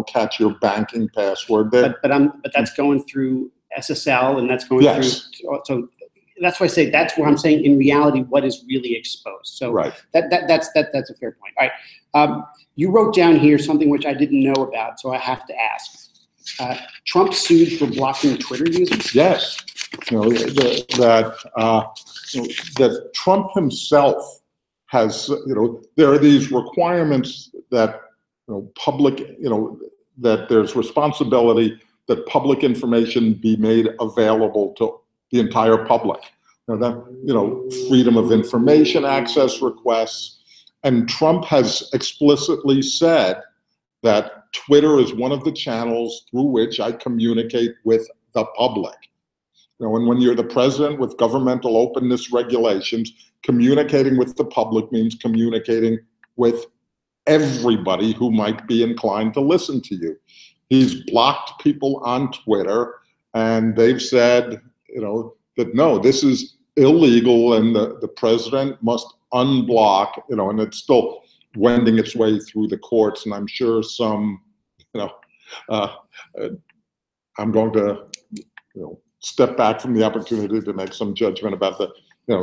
[SPEAKER 2] catch your banking password,
[SPEAKER 1] but that's going through SSL, and that's going through. So that's why I say that's where I'm saying in reality what is really exposed. So that's a fair point. All right, you wrote down here something which I didn't know about, so I have to ask. Trump sued for blocking Twitter users.
[SPEAKER 2] Yes, that Trump himself has. There are these requirements that public. That there's responsibility that public information be made available to the entire public. Freedom of information access requests, and Trump has explicitly said that Twitter is one of the channels through which I communicate with the public. And when you're the president with governmental openness regulations, communicating with the public means communicating with everybody who might be inclined to listen to you. He's blocked people on Twitter, and they've said, that no, this is illegal, and the president must unblock, and it's still wending its way through the courts, and I'm sure some, I'm going to, step back from the opportunity to make some judgment about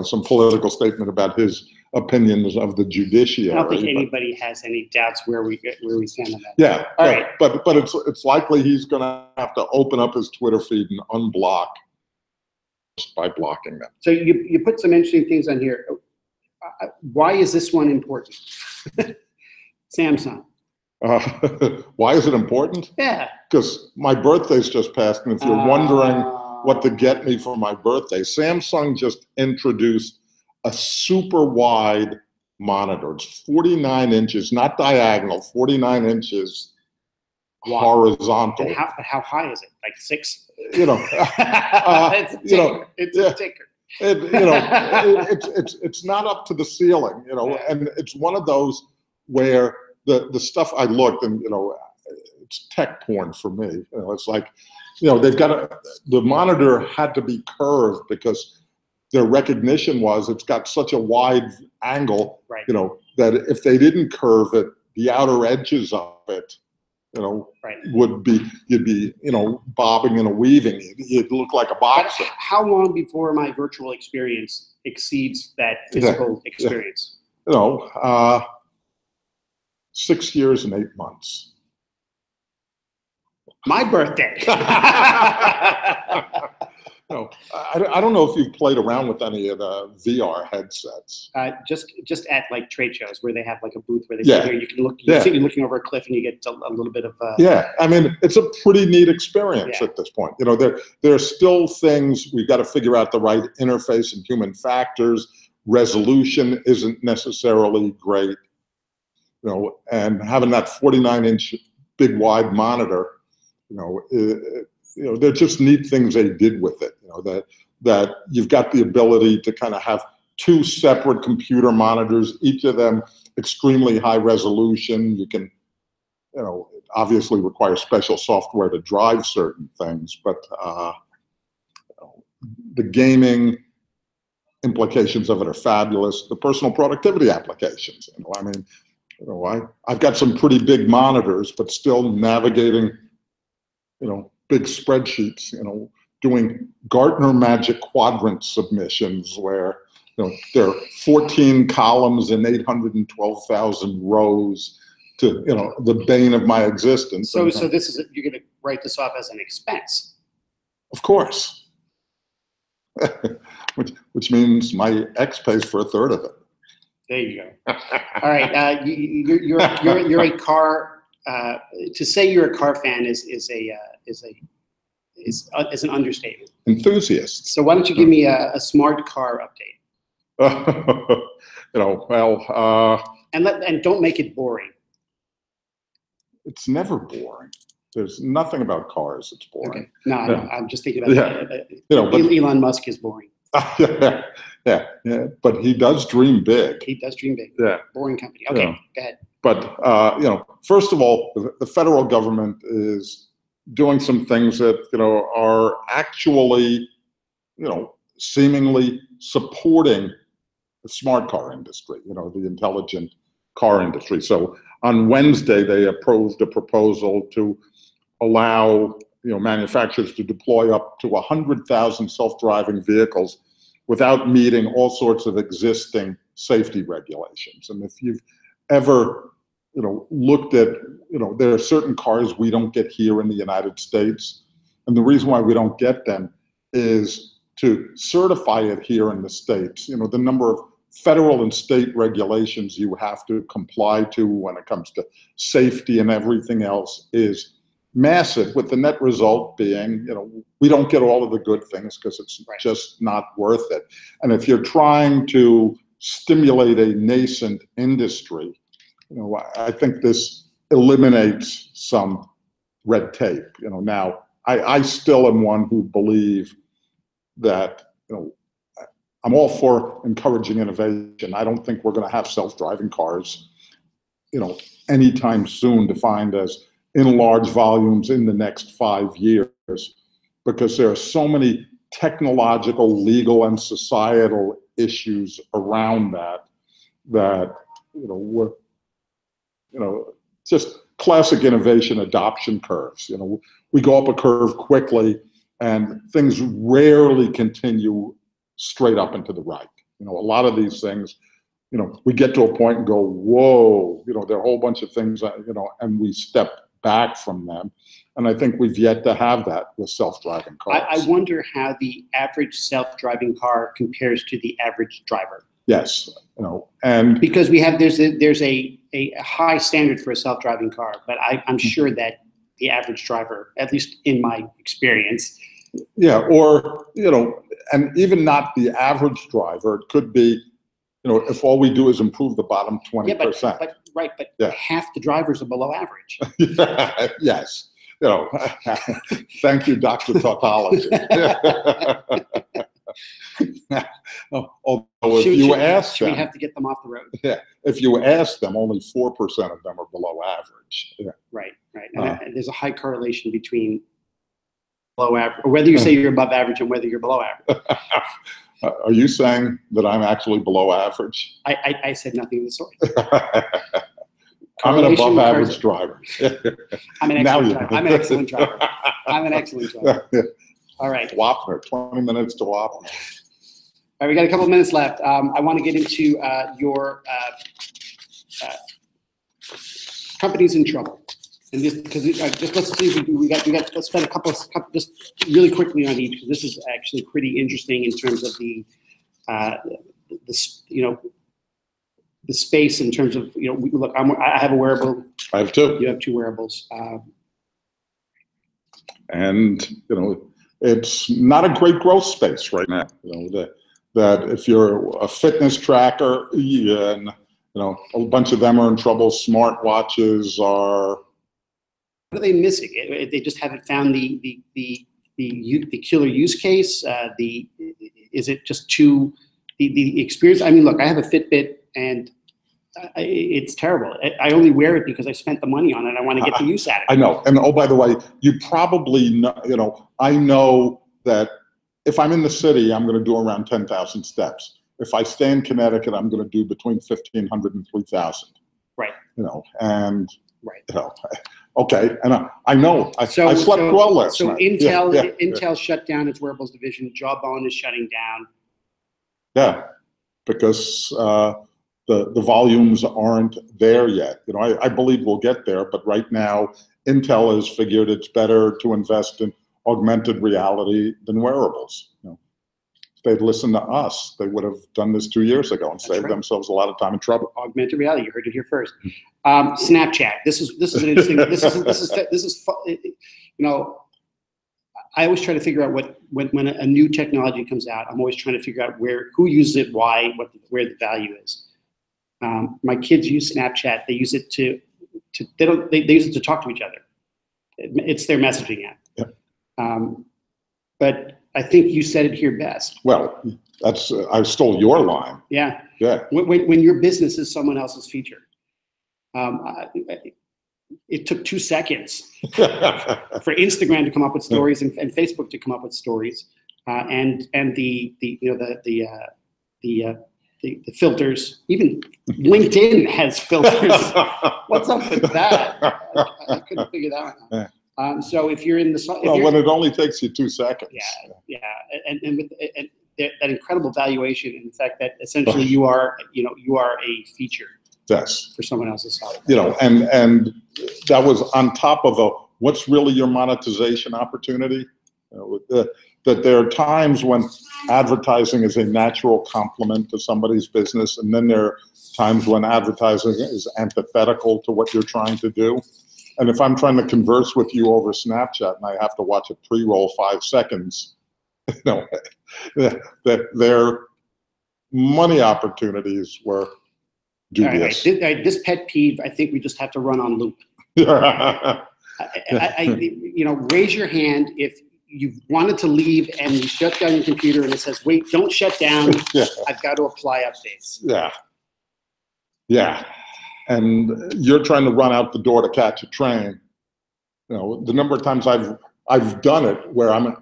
[SPEAKER 2] some political statement about his opinions of the judiciary.
[SPEAKER 1] I don't think anybody has any doubts where we stand on that.
[SPEAKER 2] Yeah,
[SPEAKER 1] all right.
[SPEAKER 2] But it's likely he's going to have to open up his Twitter feed and unblock by blocking them.
[SPEAKER 1] So you put some interesting things on here. Why is this one important? Samsung.
[SPEAKER 2] Why is it important?
[SPEAKER 1] Yeah.
[SPEAKER 2] Because my birthday's just passed, and if you're wondering what to get me for my birthday, Samsung just introduced a super wide monitor. It's 49 inches, not diagonal, 49 inches horizontal.
[SPEAKER 1] And how high is it? Like 6?
[SPEAKER 2] It's
[SPEAKER 1] a ticker.
[SPEAKER 2] It's not up to the ceiling, and it's one of those where the stuff I looked, and it's tech porn for me. It's like, they've got the monitor had to be curved because their recognition was it's got such a wide angle, that if they didn't curve it, the outer edges of it, would be, you'd be, bobbing and weaving. You'd look like a boxer.
[SPEAKER 1] But how long before my virtual experience exceeds that physical experience?
[SPEAKER 2] 6 years and 8 months.
[SPEAKER 1] My birthday.
[SPEAKER 2] I don't know if you've played around with any of the VR headsets.
[SPEAKER 1] Just at like trade shows where they have like a booth where they sit here, you can look. You're looking over a cliff and you get a little bit of.
[SPEAKER 2] I mean, it's a pretty neat experience at this point. There are still things we've got to figure out the right interface and human factors. Resolution isn't necessarily great, and having that 49-inch big wide monitor, they're just neat things they did with it. That you've got the ability to kind of have 2 separate computer monitors, each of them extremely high resolution. You can, obviously require special software to drive certain things, but the gaming implications of it are fabulous. The personal productivity applications, I've got some pretty big monitors, but still navigating, big spreadsheets, doing Gartner Magic Quadrant submissions where, there are 14 columns and 812,000 rows to, the bane of my existence.
[SPEAKER 1] So this is, you're going to write this off as an expense?
[SPEAKER 2] Of course. which means my ex pays for 1/3 of it.
[SPEAKER 1] There you go. All right, you're a car. To say you're a car fan is an understatement.
[SPEAKER 2] Enthusiast.
[SPEAKER 1] So why don't you give me a smart car update? And don't make it boring.
[SPEAKER 2] It's never boring. There's nothing about cars that's boring.
[SPEAKER 1] Okay. No, I'm just thinking about Elon Musk is boring.
[SPEAKER 2] Yeah. But he does dream big.
[SPEAKER 1] He does dream big.
[SPEAKER 2] Yeah.
[SPEAKER 1] Boring company. Okay,
[SPEAKER 2] Yeah.
[SPEAKER 1] go ahead.
[SPEAKER 2] But first of all, the federal government is doing some things that are actually seemingly supporting the smart car industry. The intelligent car industry. So on Wednesday, they approved a proposal to allow manufacturers to deploy up to 100,000 self-driving vehicles without meeting all sorts of existing safety regulations. And if you've ever looked at, there are certain cars we don't get here in the United States, and the reason why we don't get them is to certify it here in the States. The number of federal and state regulations you have to comply to when it comes to safety and everything else is massive, with the net result being, we don't get all of the good things because it's just not worth it. And if you're trying to stimulate a nascent industry, I think this eliminates some red tape. Now I still am one who believe that, I'm all for encouraging innovation. I don't think we're going to have self-driving cars, anytime soon, defined as in large volumes in the next 5 years, because there are so many technological, legal, and societal issues around that we're, just classic innovation adoption curves. We go up a curve quickly, and things rarely continue straight up and to the right. A lot of these things, we get to a point and go, whoa, there are a whole bunch of things, and we step back from them. And I think we've yet to have that with self-driving cars.
[SPEAKER 1] I wonder how the average self-driving car compares to the average driver.
[SPEAKER 2] Yes, and
[SPEAKER 1] because there's a high standard for a self-driving car, but I'm sure that the average driver, at least in my experience.
[SPEAKER 2] Yeah, or, and even not the average driver, it could be, if all we do is improve the bottom 20%.
[SPEAKER 1] Yeah, but half the drivers are below average.
[SPEAKER 2] Yes. Thank you, Dr. Tautology. Although if you ask them,
[SPEAKER 1] we have to get them off the road.
[SPEAKER 2] Yeah, if you ask them, only 4% of them are below average. Yeah.
[SPEAKER 1] Right. And there's a high correlation between below average, or whether you say you're above average and whether you're below average.
[SPEAKER 2] Are you saying that I'm actually below average?
[SPEAKER 1] I said nothing of the sort.
[SPEAKER 2] I'm an above average driver.
[SPEAKER 1] I'm an excellent driver. I'm an excellent driver. All right.
[SPEAKER 2] Wapner, 20 minutes to Wapner.
[SPEAKER 1] All right, we got a couple of minutes left. I want to get into your companies in trouble, and just because just let's see if let's spend a couple just really quickly on each, because this is actually pretty interesting in terms of the space, in terms of look, I have a wearable.
[SPEAKER 2] I have two.
[SPEAKER 1] You have two wearables.
[SPEAKER 2] And it's not a great growth space right now. That if you're a fitness tracker, and a bunch of them are in trouble. Smart-watches are.
[SPEAKER 1] What are they missing? They just haven't found the killer use case. Is it just too the experience? I mean, look, I have a Fitbit, and it's terrible. I only wear it because I spent the money on it. I want to get the use out of it.
[SPEAKER 2] I know. And oh, by the way, you probably know, I know that if I'm in the city, I'm going to do around 10,000 steps. If I stay in Connecticut, I'm going to do between 1,500 and 3,000.
[SPEAKER 1] Right.
[SPEAKER 2] And
[SPEAKER 1] right.
[SPEAKER 2] Okay. And I know. I slept well last night.
[SPEAKER 1] So Intel shut down its wearables division. Jawbone is shutting down.
[SPEAKER 2] Yeah, because the volumes aren't there yet. I believe we'll get there, but right now Intel has figured it's better to invest in augmented reality than wearables. If they'd listened to us, they would have done this 2 years ago and saved themselves a lot of time and trouble.
[SPEAKER 1] Augmented reality, you heard it here first. Snapchat. This is an interesting. this is I always try to figure out when a new technology comes out. I'm always trying to figure out who uses it, why, where the value is. My kids use Snapchat. They use it they use it to talk to each other. It's their messaging app.
[SPEAKER 2] Yeah.
[SPEAKER 1] But I think you said it here best.
[SPEAKER 2] Well, that's I stole your line.
[SPEAKER 1] Yeah.
[SPEAKER 2] Yeah.
[SPEAKER 1] When your business is someone else's feature. It took 2 seconds for Instagram to come up with stories and Facebook to come up with stories, and the filters. Even LinkedIn has filters. What's up with that? I couldn't figure that one out. So if you're in the
[SPEAKER 2] when it only takes you 2 seconds.
[SPEAKER 1] Yeah, and with that incredible valuation, and the fact that essentially you are a feature.
[SPEAKER 2] Yes.
[SPEAKER 1] For someone else's site.
[SPEAKER 2] And that was on top of what's really your monetization opportunity. That there are times when advertising is a natural complement to somebody's business, and then there are times when advertising is antithetical to what you're trying to do. And if I'm trying to converse with you over Snapchat and I have to watch a pre-roll 5 seconds, that there are money opportunities where dubious.
[SPEAKER 1] This pet peeve, I think we just have to run on loop. Raise your hand if you've wanted to leave and you shut down your computer and it says, wait, don't shut down.
[SPEAKER 2] Yeah.
[SPEAKER 1] I've got to apply updates.
[SPEAKER 2] Yeah. And you're trying to run out the door to catch a train. The number of times I've done it where I'm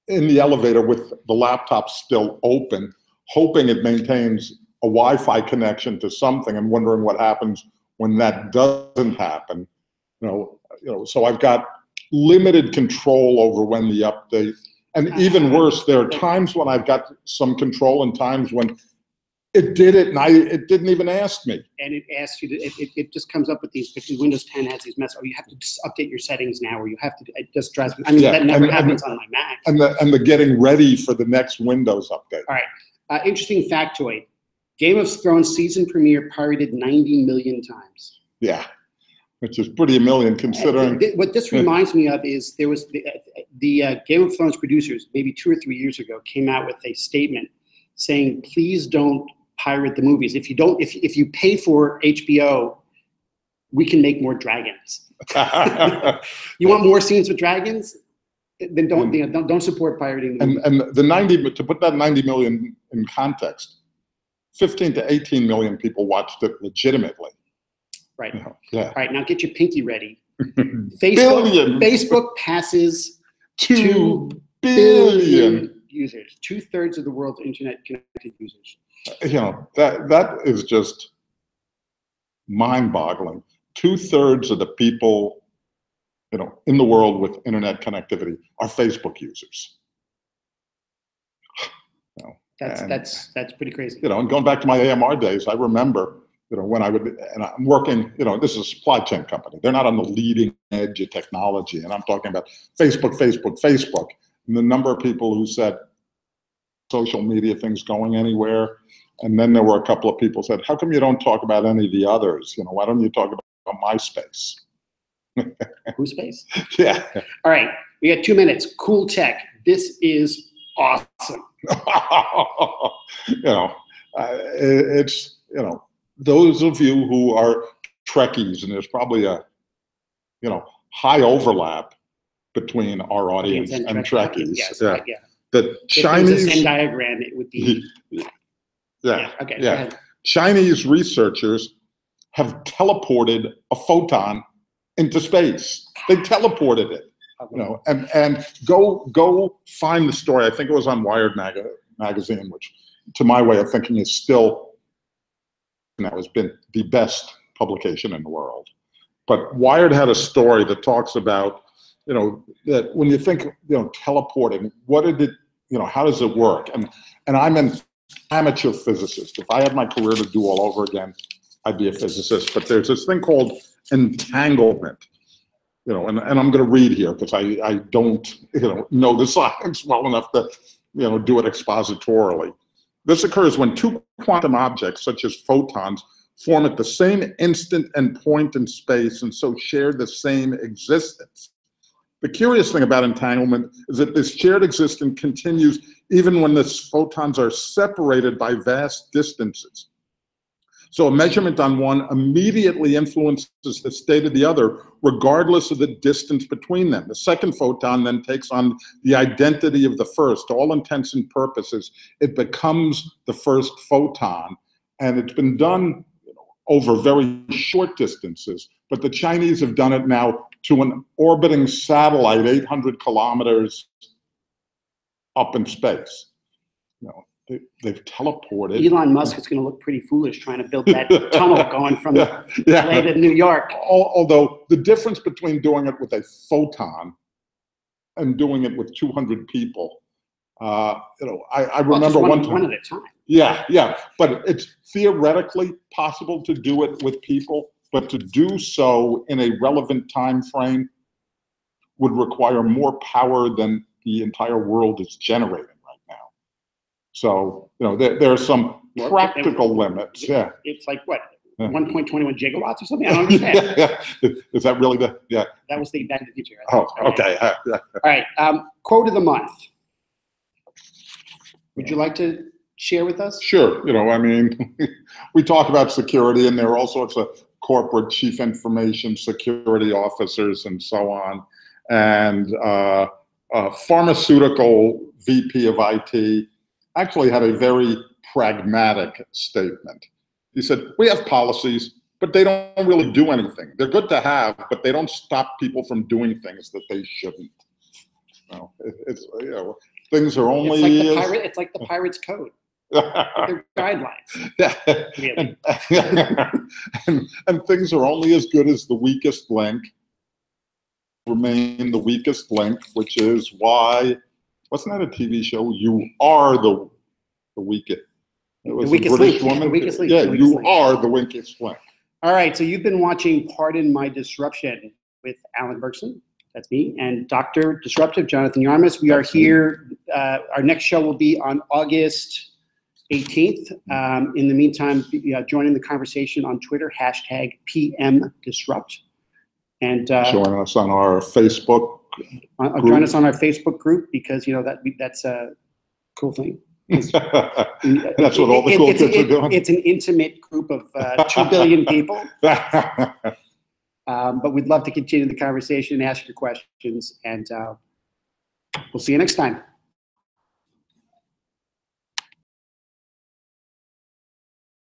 [SPEAKER 2] in the elevator with the laptop still open, hoping it maintains a Wi-Fi connection to something and wondering what happens when that doesn't happen. So I've got limited control over when the update, and even worse, there are times when I've got some control and times when it did it and it didn't even ask me.
[SPEAKER 1] And it asks you to, it just comes up with these, because Windows 10 has these messages, you have to just update your settings now, or you have to, it just drives me, that never happens on my Mac.
[SPEAKER 2] And the getting ready for the next Windows update.
[SPEAKER 1] All right, interesting factoid. Game of Thrones season premiere pirated 90 million times.
[SPEAKER 2] Yeah, which is pretty a million considering.
[SPEAKER 1] What this reminds me of is there was the Game of Thrones producers maybe 2 or 3 years ago came out with a statement saying, please don't pirate the movies. If you pay for HBO, we can make more dragons. You want more scenes with dragons? Then don't support pirating the movies.
[SPEAKER 2] And the 90, to put that 90 million in context, 15 to 18 million people watched it legitimately.
[SPEAKER 1] Right.
[SPEAKER 2] Yeah.
[SPEAKER 1] All right, now get your pinky ready. Facebook passes 2 billion users, 2/3 of the world's internet connected users.
[SPEAKER 2] That is just mind-boggling. 2/3 of the people, in the world with internet connectivity are Facebook users.
[SPEAKER 1] That's pretty crazy.
[SPEAKER 2] And going back to my AMR days, I remember, when I would, and I'm working, this is a supply chain company. They're not on the leading edge of technology. And I'm talking about Facebook. And the number of people who said, social media things going anywhere. And then there were a couple of people said, how come you don't talk about any of the others? Why don't you talk about MySpace?
[SPEAKER 1] Who's space?
[SPEAKER 2] Yeah.
[SPEAKER 1] All right, we got 2 minutes. Cool tech. This is awesome.
[SPEAKER 2] It's, those of you who are Trekkies, and there's probably a, high overlap between our audience and Trekkies.
[SPEAKER 1] Yes,
[SPEAKER 2] yeah.
[SPEAKER 1] Yeah.
[SPEAKER 2] The
[SPEAKER 1] Chinese, if there was a Venn diagram, it would be.
[SPEAKER 2] Yeah.
[SPEAKER 1] Okay.
[SPEAKER 2] Yeah.
[SPEAKER 1] Go ahead.
[SPEAKER 2] Chinese researchers have teleported a photon into space. They teleported it. And go find the story. I think it was on Wired magazine, which, to my way of thinking, is still has been the best publication in the world. But Wired had a story that talks about, that when you think, teleporting, what did it, how does it work? And I'm an amateur physicist. If I had my career to do all over again, I'd be a physicist. But there's this thing called entanglement. And I'm going to read here because I don't, know the science well enough to, do it expositorily. This occurs when 2 quantum objects, such as photons, form at the same instant and point in space and so share the same existence. The curious thing about entanglement is that this shared existence continues even when the photons are separated by vast distances. So a measurement on one immediately influences the state of the other, regardless of the distance between them. The second photon then takes on the identity of the first. To all intents and purposes, it becomes the first photon. And it's been done over very short distances, but the Chinese have done it now to an orbiting satellite 800 kilometers up in space. They've teleported.
[SPEAKER 1] Elon Musk is going to look pretty foolish trying to build that tunnel going from LA to New York.
[SPEAKER 2] Although the difference between doing it with a photon and doing it with 200 people, I remember one time.
[SPEAKER 1] One at a time.
[SPEAKER 2] Yeah, but it's theoretically possible to do it with people, but to do so in a relevant time frame would require more power than the entire world is generating right now. So, there are some practical limits. Yeah.
[SPEAKER 1] It's like what? 1.21 gigawatts or something? I don't understand.
[SPEAKER 2] Yeah. Is that really
[SPEAKER 1] That was the Back to the Future.
[SPEAKER 2] Oh, okay.
[SPEAKER 1] All right. Quote of the month. Would you like to share with us?
[SPEAKER 2] Sure. We talk about security, and there are all sorts of corporate chief information security officers and so on. And pharmaceutical VP of IT actually had a very pragmatic statement. He said, we have policies, but they don't really do anything. They're good to have, but they don't stop people from doing things that they shouldn't. Things are only...
[SPEAKER 1] It's like the Pirates Code. Their guidelines. Really.
[SPEAKER 2] and things are only as good as the weakest link. Remain the weakest link, which is why, wasn't that a TV show? You are the weakest. It was
[SPEAKER 1] the weakest
[SPEAKER 2] British
[SPEAKER 1] link.
[SPEAKER 2] woman.
[SPEAKER 1] The weakest link.
[SPEAKER 2] Yeah,
[SPEAKER 1] the weakest
[SPEAKER 2] you
[SPEAKER 1] link.
[SPEAKER 2] are the weakest link.
[SPEAKER 1] All right, so you've been watching Pardon My Disruption with Alan Bergson. That's me, and Dr. Disruptive, Jonathan Yarmus. We are here. Our next show will be on August 18th. In the meantime, join the conversation on Twitter, #PMDisrupt. And
[SPEAKER 2] join us on our Facebook group.
[SPEAKER 1] Join us on our Facebook group, because that's a cool thing.
[SPEAKER 2] That's what all the cool kids are doing.
[SPEAKER 1] It's an intimate group of 2 billion people. But we'd love to continue the conversation and ask your questions. And we'll see you next time.